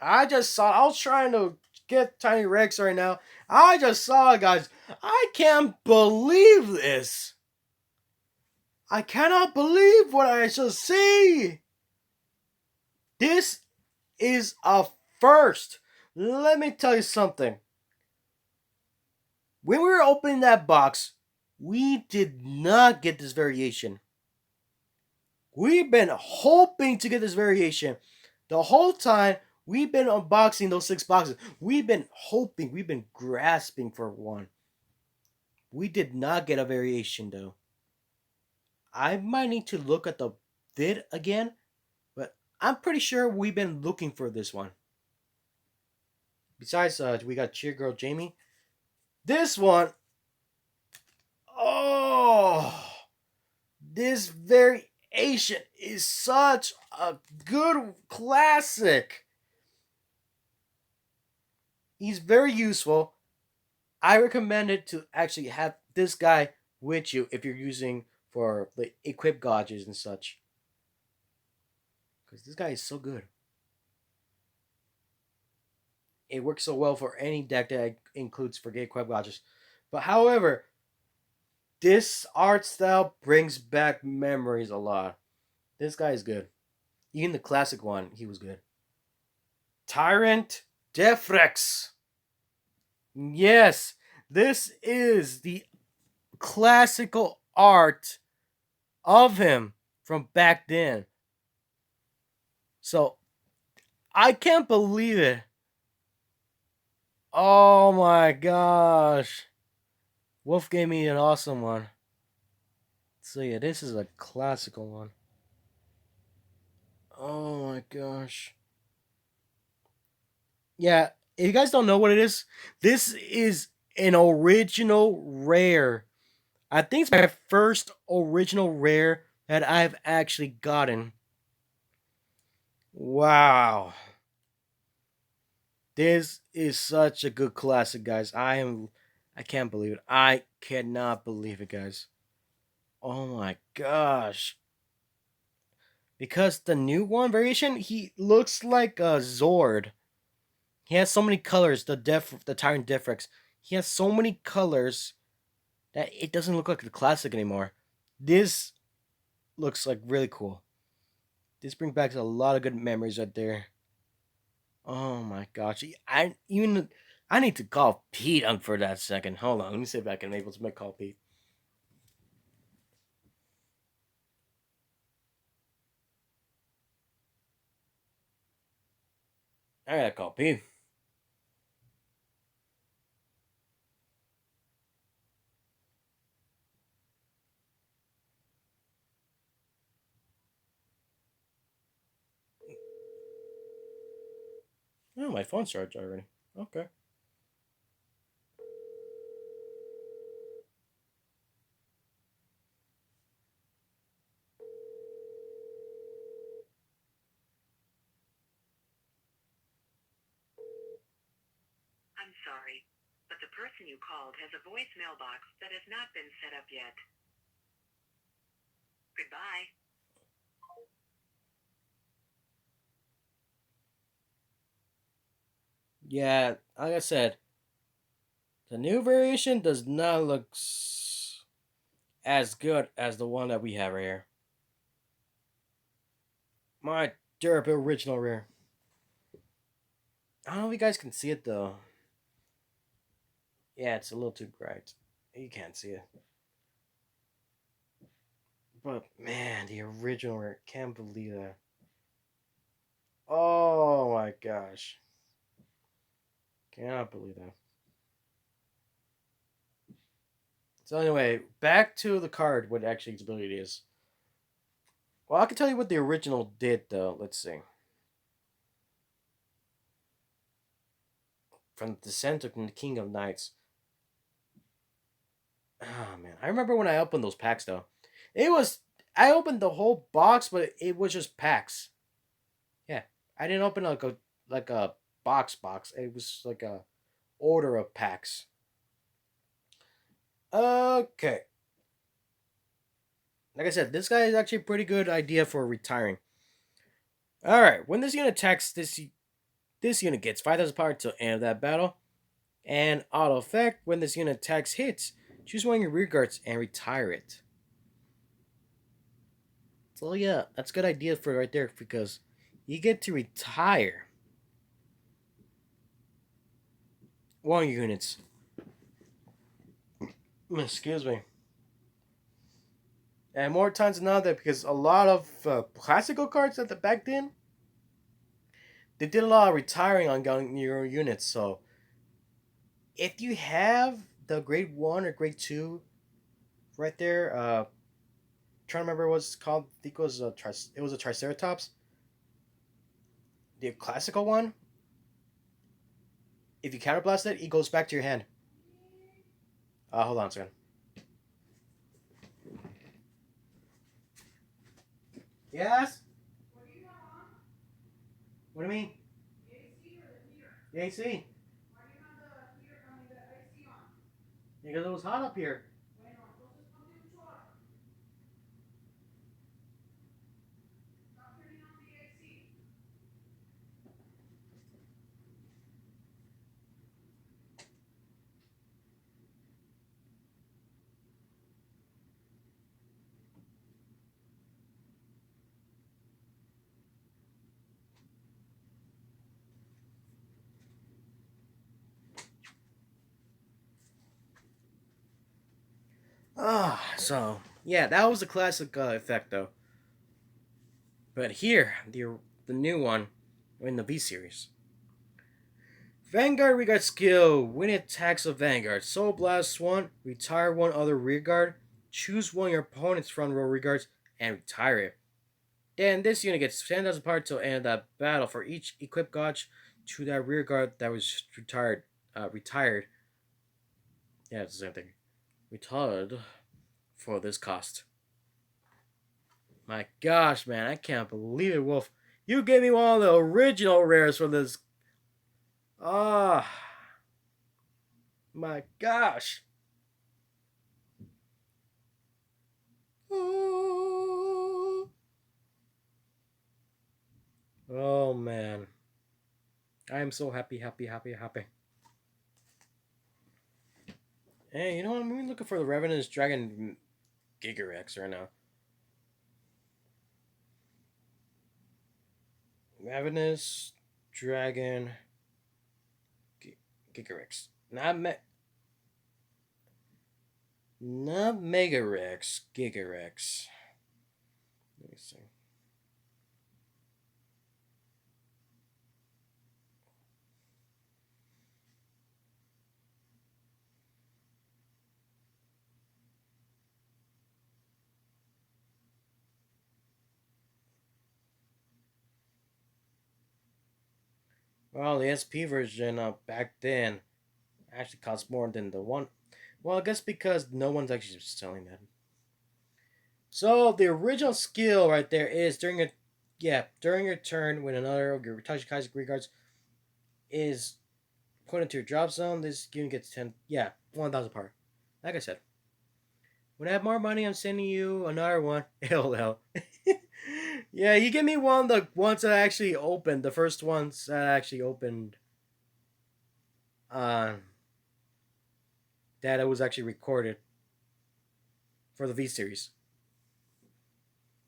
I was trying to get Tiny Rex right now. I just saw it, guys. I can't believe this. I cannot believe what I just see. This is a first. Let me tell you something. When we were opening that box, we did not get this variation. We've been hoping to get this variation. The whole time we've been unboxing those 6 boxes. We've been hoping, we've been grasping for one. We did not get a variation though. I might need to look at the vid again, but I'm pretty sure we've been looking for this one. Besides, we got Cheer Girl Jamie. This one, this variation is such a good classic. He's very useful. I recommend it to actually have this guy with you if you're using for the equip gauges and such. Because this guy is so good. It works so well for any deck that includes for equip gauges. But however, this art style brings back memories a lot. This guy is good. Even the classic one, he was good. Tyrant Defrex. Yes, this is the classical art of him from back then. So, I can't believe it. Oh my gosh. Wolf gave me an awesome one. So yeah, this is a classical one. Oh my gosh. Yeah, if you guys don't know what it is, this is an original rare. I think it's my first original rare that I've actually gotten. Wow. This is such a good classic, guys. I can't believe it. I cannot believe it, guys. Oh my gosh. Because the new one variation, he looks like a Zord. He has so many colors, the Tyrant Defrex. He has so many colors that it doesn't look like the classic anymore. This looks like really cool. This brings back a lot of good memories right there. Oh my gosh. I need to call Pete on for that second. Hold on, let me see if I can able to call Pete. I got a copy. Oh, my phone's charged already. Okay. I'm sorry, but the person you called has a voicemail box that has not been set up yet. Goodbye. Yeah, like I said, the new variation does not look as good as the one that we have right here. My derp original rare. I don't know if you guys can see it though. Yeah, it's a little too bright. You can't see it. But man, the original rare. Can't believe that. Oh my gosh. Cannot believe that. So anyway, back to the card. What actually its ability is. Well, I can tell you what the original did though. Let's see. From the Descent of the King of Knights. Oh man, I remember when I opened those packs though. It was I opened the whole box, but it was just packs. Yeah, I didn't open like a box. It was like a order of packs. Okay, like I said, this guy is actually a pretty good idea for retiring. All right, when this unit attacks, this unit gets 5,000 power till end of that battle, and auto effect when this unit attacks hits, choose one of your rear guards and retire it. So yeah, that's a good idea for right there because you get to retire one of your units. Excuse me. And more times than not, that because a lot of classical cards at the back then, they did a lot of retiring on your units. So if you have the grade 1 or grade 2 right there, trying to remember what it's called. I think it was a Triceratops, the classical one. If you counterblast it, it goes back to your hand. Hold on a second. Yes. What do you mean? The AC. Because it was hot up here. So yeah, that was a classic effect though. But here, the new one in the V series. Vanguard Rearguard skill. When it attacks a Vanguard, Soul Blast one, retire one other Rearguard, choose one of your opponent's front row Rearguards, and retire it. Then this unit gets 10,000 power till end of that battle for each equipped gauge to that Rearguard that was retired. Retired. Yeah, it's the same thing. Retired for this cost. My gosh, man, I can't believe it, Wolf. You gave me one of the original rares for this. Ah, my gosh. Oh man, I am so happy. Hey, you know what? I'm really looking for the Revenant's Dragon Gigarex right now. Ravenous Dragon Gigarex. Not Megarex. Gigarex. Let me see. Well, the SP version back then actually cost more than the one. Well, I guess because no one's actually selling that. So the original skill right there is during your turn when another of your Tachikaze guards is put into your drop zone, this unit gets 1,000 power. Like I said, when I have more money, I'm sending you another one. LL. Yeah, you give me one of the ones that actually opened, the first ones that actually opened. Uh, that it was actually recorded for the V series,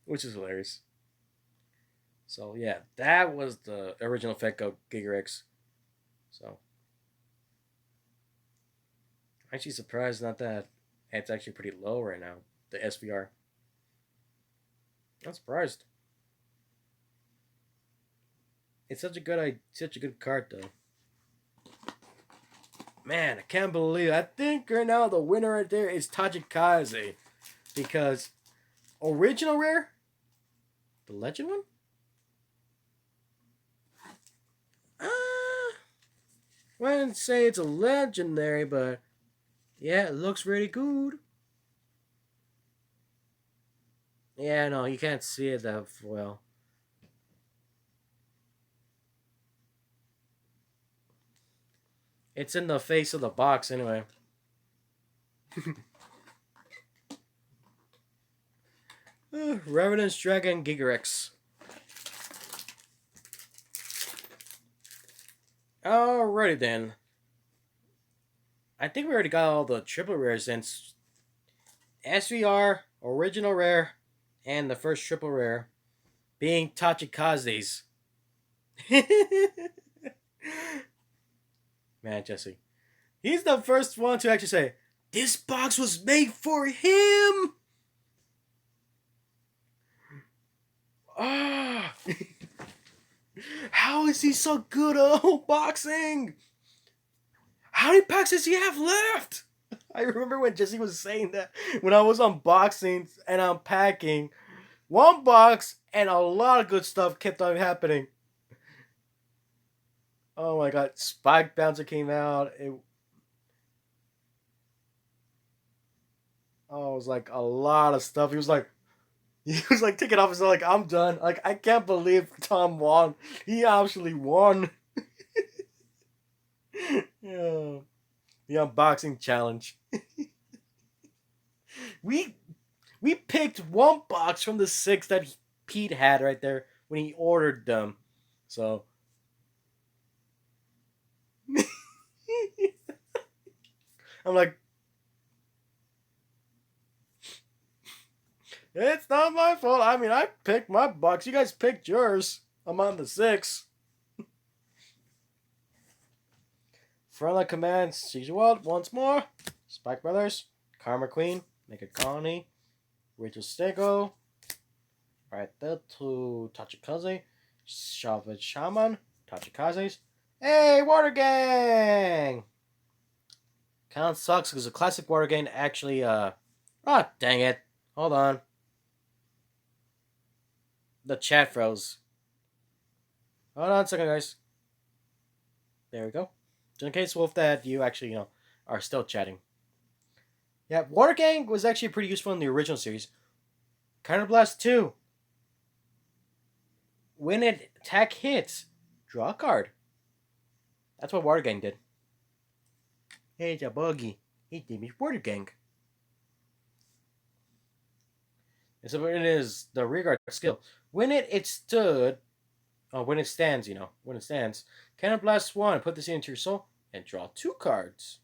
which is hilarious. So yeah, that was the original effect of Gigarex. So I'm actually surprised not that it's actually pretty low right now. The SVR. I'm surprised. It's such a good card though. Man, I can't believe. I think right now the winner right there is Tajikaze because original rare, the legend one. Wouldn't say it's a legendary, but yeah, it looks really good. Yeah, no, you can't see it that well. It's in the face of the box anyway. Revenant's Dragon Gigarex. Alrighty then. I think we already got all the triple rares since SVR, original rare, and the first triple rare being Tachikaze's. Man, Jesse. He's the first one to actually say, this box was made for him! Ah! How is he so good at unboxing? How many packs does he have left? I remember when Jesse was saying that when I was unboxing and unpacking, one box and a lot of good stuff kept on happening. Oh my god, Spike Bouncer came out. It was like a lot of stuff. He was like taking off his like I'm done. Like I can't believe Tom won. He actually won. Yeah. The unboxing challenge. we we picked one box from the six that Pete had right there when he ordered them. So I'm like, it's not my fault. I mean, I picked my box. You guys picked yours. I'm on the six. Frontline commands, Siege World once more. Spike Brothers, Karma Queen, Naked Colony, Rachel Stego, right there to Tachikaze, Shavage Shaman, Tachikaze's. Hey, Water Gang! Kind of sucks because the classic Water Gang actually, dang it. Hold on. The chat froze. Hold on a second, guys. There we go. Just in case, Wolf, that you actually, are still chatting. Yeah, Water Gang was actually pretty useful in the original series. Counterblast 2. When it attack hits, draw a card. That's what Water Gang did. Hey, it's a buggy. His name is Water Gang. And so it is the rearguard skill. When it stood, when it stands, when it stands, Counterblast 1, put this into your soul, and draw 2 cards.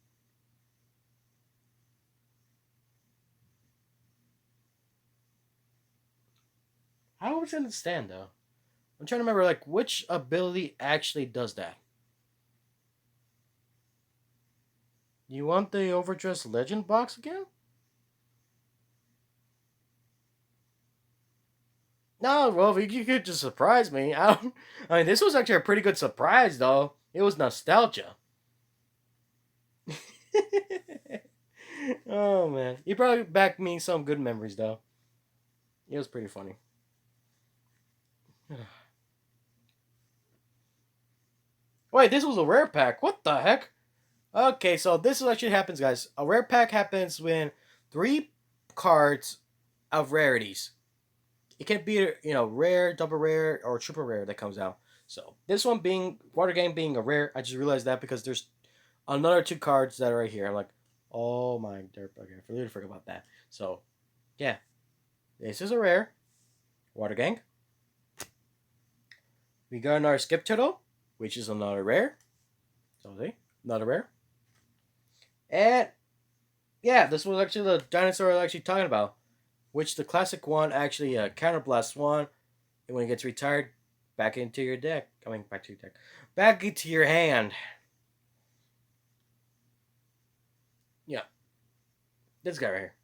How was it stand, though? I'm trying to remember, like, which ability actually does that. You want the Overdressed Legend box again? No, well, you could just surprise me. I mean, this was actually a pretty good surprise, though. It was nostalgia. Oh man, you probably backed me some good memories, though. It was pretty funny. Wait, this was a rare pack. What the heck? Okay, so this is actually happens, guys. A rare pack happens when 3 cards of rarities. It can be, rare, double rare, or triple rare that comes out. So this one being Water Gang being a rare, I just realized that because there's another 2 cards that are right here. I'm like, oh my derp. Okay, I really forgot about that. So yeah, this is a rare Water Gang. We got another Skip Turtle, which is another rare. So see, another rare. And yeah, this was actually the dinosaur I was actually talking about, which the classic one actually counterblast one, and when it gets retired, back into your deck. Coming back to your deck, back into your hand. Yeah, this guy right here.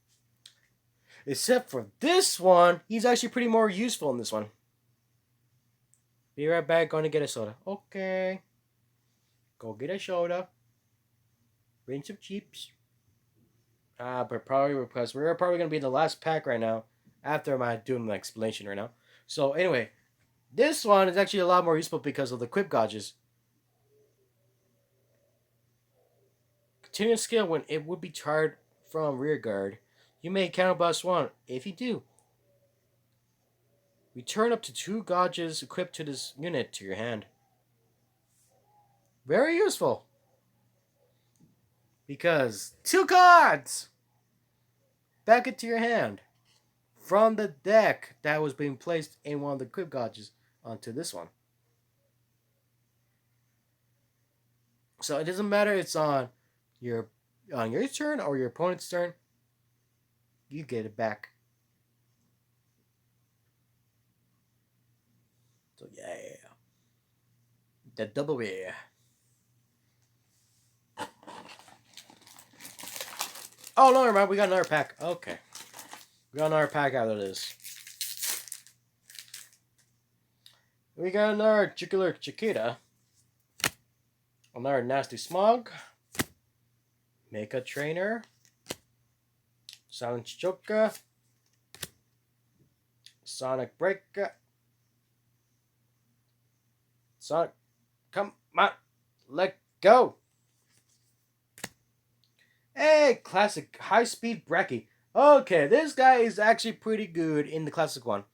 Except for this one, he's actually pretty more useful in this one. Be right back, going to get a soda. Okay. Go get a soda. Bring some chips. But probably because we're probably going to be in the last pack right now. After I'm doing the explanation right now. So anyway, this one is actually a lot more useful because of the Quip Gauges. Continuous skill when it would be charged from rear guard. You may counterblast one. If you do, return up to 2 gauges equipped to this unit to your hand. Very useful. Because 2 cards back into your hand from the deck that was being placed in one of the equip gauges onto this one. So it doesn't matter if it's on your turn or your opponent's turn. You get it back. So yeah. The double A. Oh no, never mind. We got another pack. Okay. We got another pack out of this. We got another Jugular Chiquita. Another Nasty Smog. Mecha Trainer. Silent Choker. Sonic Breaker. Sonic, come on. Let go. Hey, classic high-speed Bracky. Okay, this guy is actually pretty good in the classic one.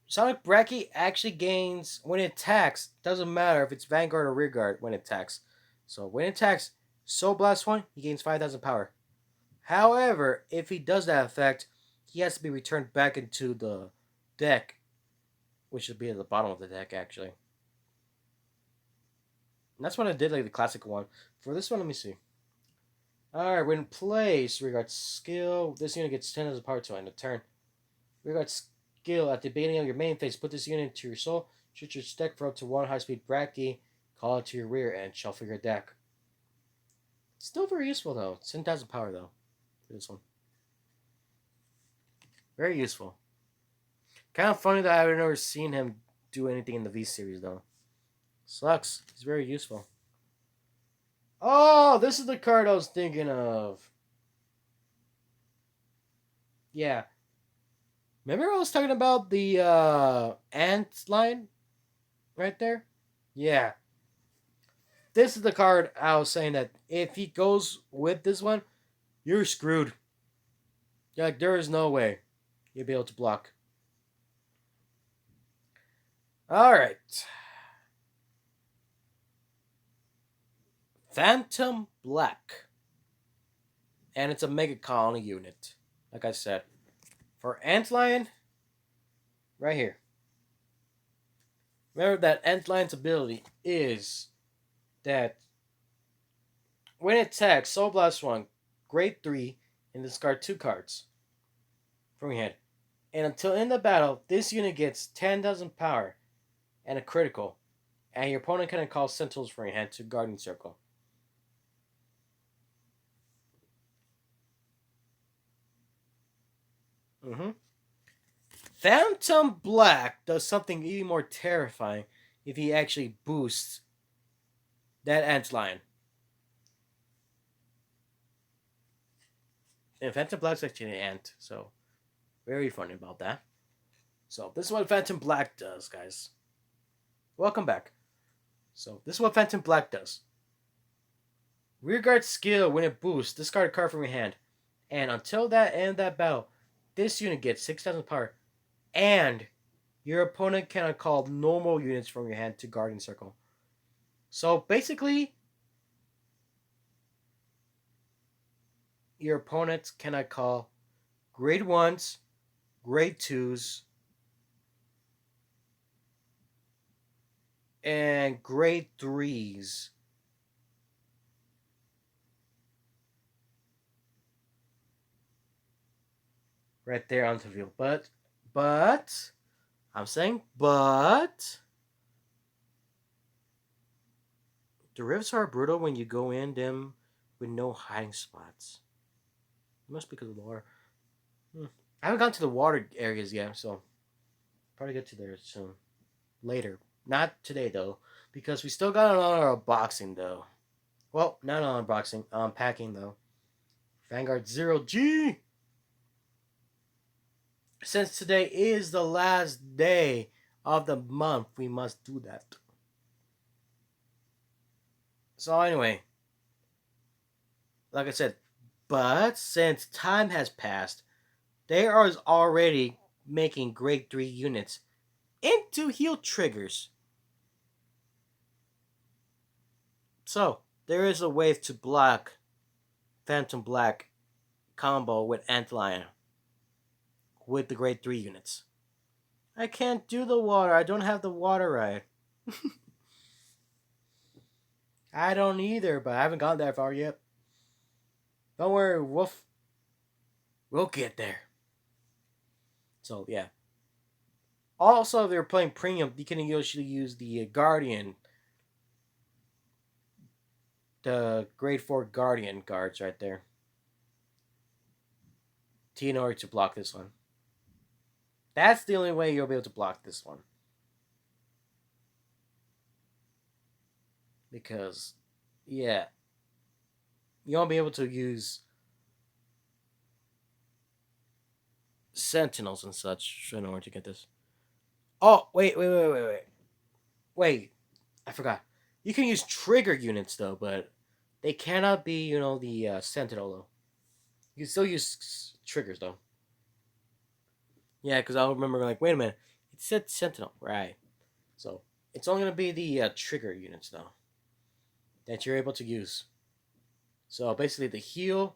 Sonic Bracky actually gains, when it attacks, doesn't matter if it's Vanguard or Rearguard when it attacks. So when it attacks, Soul Blast 1, he gains 5,000 power. However, if he does that effect, he has to be returned back into the deck, which should be at the bottom of the deck, actually. And that's what I did like the classic one. For this one, let me see. Alright, when placed, Rearguard skill, this unit gets 10 as a power to end of turn. Rearguard skill, at the beginning of your main phase, put this unit into your soul, shoot your deck for up to 1 high-speed Bracky, call it to your rear, and shuffle your deck. Still very useful, though. 10,000 power, though, for this one. Very useful. Kind of funny that I've never seen him do anything in the V series, though. Sucks. He's very useful. Oh, this is the card I was thinking of. Yeah. Remember I was talking about the ant line? Right there? Yeah. This is the card I was saying that if he goes with this one, you're screwed. You're like, there is no way you'll be able to block. Alright. Phantom Black. And it's a Mega Colony unit. Like I said. For Antlion, right here. Remember that Antlion's ability is that when it attacks, Soul Blast 1, grade 3, and discard 2 cards from your hand. And until end of battle, this unit gets 10,000 power and a critical. And your opponent can call Sentinels from your hand to Guardian Circle. Phantom Black does something even more terrifying if he actually boosts that Antlion. And Phantom Black's actually an ant, so very funny about that. So this is what Phantom Black does, guys. Welcome back. So this is what Phantom Black does. Rearguard skill, when it boosts, discard a card from your hand. And until that end of that battle, this unit gets 6,000 power. And your opponent cannot call normal units from your hand to Guardian Circle. So basically, your opponents cannot call grade 1s, grade 2s, and grade 3s. Right there on the field. But, I'm saying, but, the rifts are brutal when you go in them with no hiding spots. It must be because of the water. I haven't gotten to the water areas yet, so probably get to there soon. Later. Not today, though, because we still got another unboxing, though. Well, not on unboxing, packing, though. Vanguard 0G! Since today is the last day of the month, we must do that. So anyway, like I said, but since time has passed, they are already making grade 3 units into heal triggers. So, there is a way to block Phantom Black combo with Antlion with the grade 3 units. I can't do the water. I don't have the water right. I don't either, but I haven't gone that far yet. Don't worry, Wolf. We'll get there. So, yeah. Also, if you're playing Premium, you can usually use the Guardian. The grade 4 Guardian guards right there. In order to block this one. That's the only way you'll be able to block this one. Because, yeah. You won't be able to use Sentinels and such in order to get this. Oh, wait. Wait, I forgot. You can use trigger units, though, but they cannot be, the Sentinel, though. You can still use triggers, though. Yeah, because I remember, like, wait a minute. It said Sentinel. Right. So, it's only going to be the trigger units, though, that you're able to use. So, basically, the heal,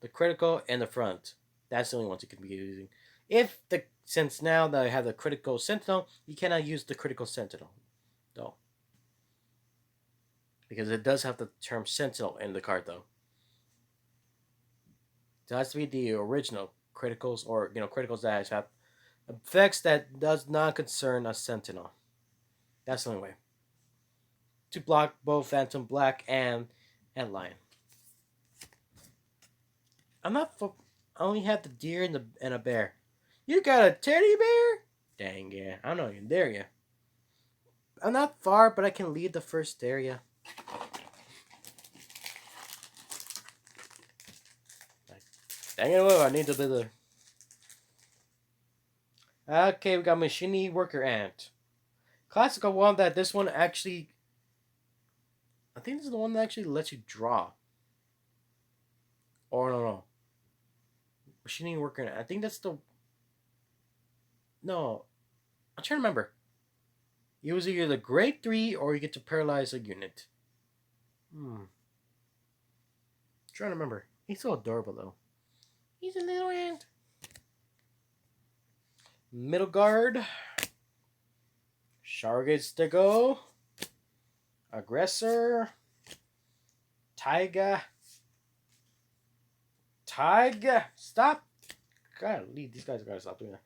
the critical, and the front. That's the only ones you can be using. Since now that I have the critical Sentinel, you cannot use the critical Sentinel, though. Because it does have the term Sentinel in the card, though. It has to be the original criticals, or criticals that have effects that does not concern a Sentinel. That's the only way to block both Phantom Black and Lion. I'm not. I only have the deer and a bear. You got a teddy bear? Dang, yeah. I'm not even there yet. I'm not far, but I can lead the first area. Dang it, I need to be the... Okay, we got Machine Worker Ant. Classical one that this one actually... I think this is the one that actually lets you draw. Or no. Machine Worker Ant. I think that's the... No. I'm trying to remember. It was either the grade 3 or you get to paralyze a unit. I'm trying to remember. He's so adorable, though. He's a little ant. Middle guard. Shargates to go. Aggressor. Taiga. Stop. God, these guys gotta stop doing that.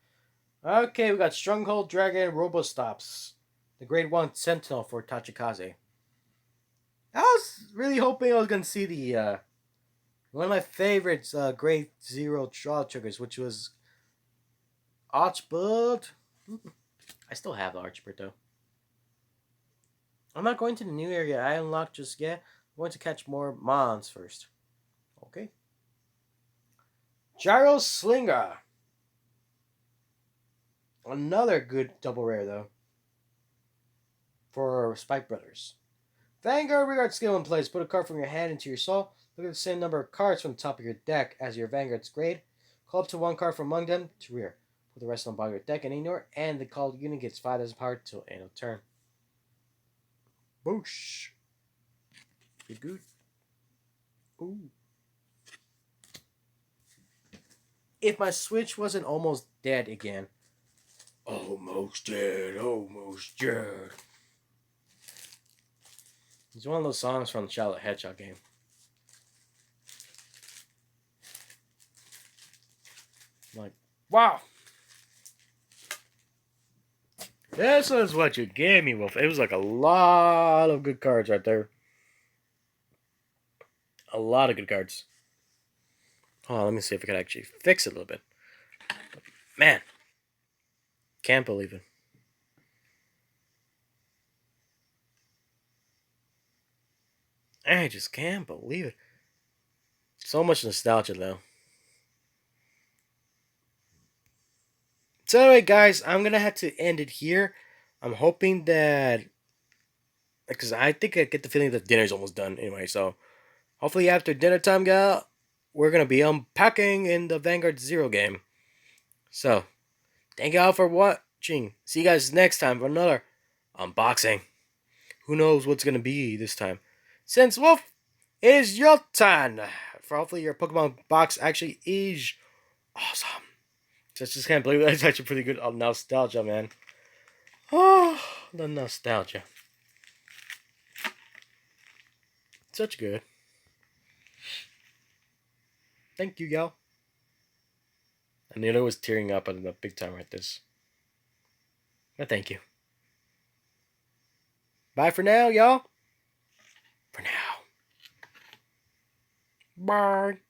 Okay, we got Stronghold Dragon Robostops. The grade 1 Sentinel for Tachikaze. I was really hoping I was gonna see the one of my favorites grade 0 draw triggers, which was Archbird. I still have the Archbird, though. I'm not going to the new area I unlocked just yet. I'm going to catch more Mons first. Okay. Gyro Slinger. Another good double rare, though. For Spike Brothers. Vanguard Regard skill in place. Put a card from your hand into your soul. Look at the same number of cards from the top of your deck as your Vanguard's grade. Call up to one card from among them to rear. Put the rest on the bottom of your deck and ignore, and the called unit gets 5 as power till end of turn. Boosh. Good, good. Ooh. If my Switch wasn't almost dead again. Almost dead, almost dead. It's one of those songs from the Charlotte Hedgehog game. I'm like, wow. This is what you gave me, Wolf. It was like a lot of good cards right there. A lot of good cards. Oh, let me see if I can actually fix it a little bit. Man, can't believe it. I just can't believe it. So much nostalgia, though. So, anyway, guys, I'm going to have to end it here. I'm hoping that... Because I think I get the feeling that dinner's almost done anyway. So, hopefully after dinner time, gal, we're going to be unpacking in the Vanguard Zero game. So, thank you all for watching. See you guys next time for another unboxing. Who knows what's going to be this time. Since, Wolf, it is your turn. For hopefully your Pokemon box actually is awesome. Just can't believe that's actually pretty good. Oh, nostalgia, man. Oh, the nostalgia. Such good. Thank you, y'all. And Nilo was tearing up at the big time right this. But thank you. Bye for now, y'all. For now. Bye.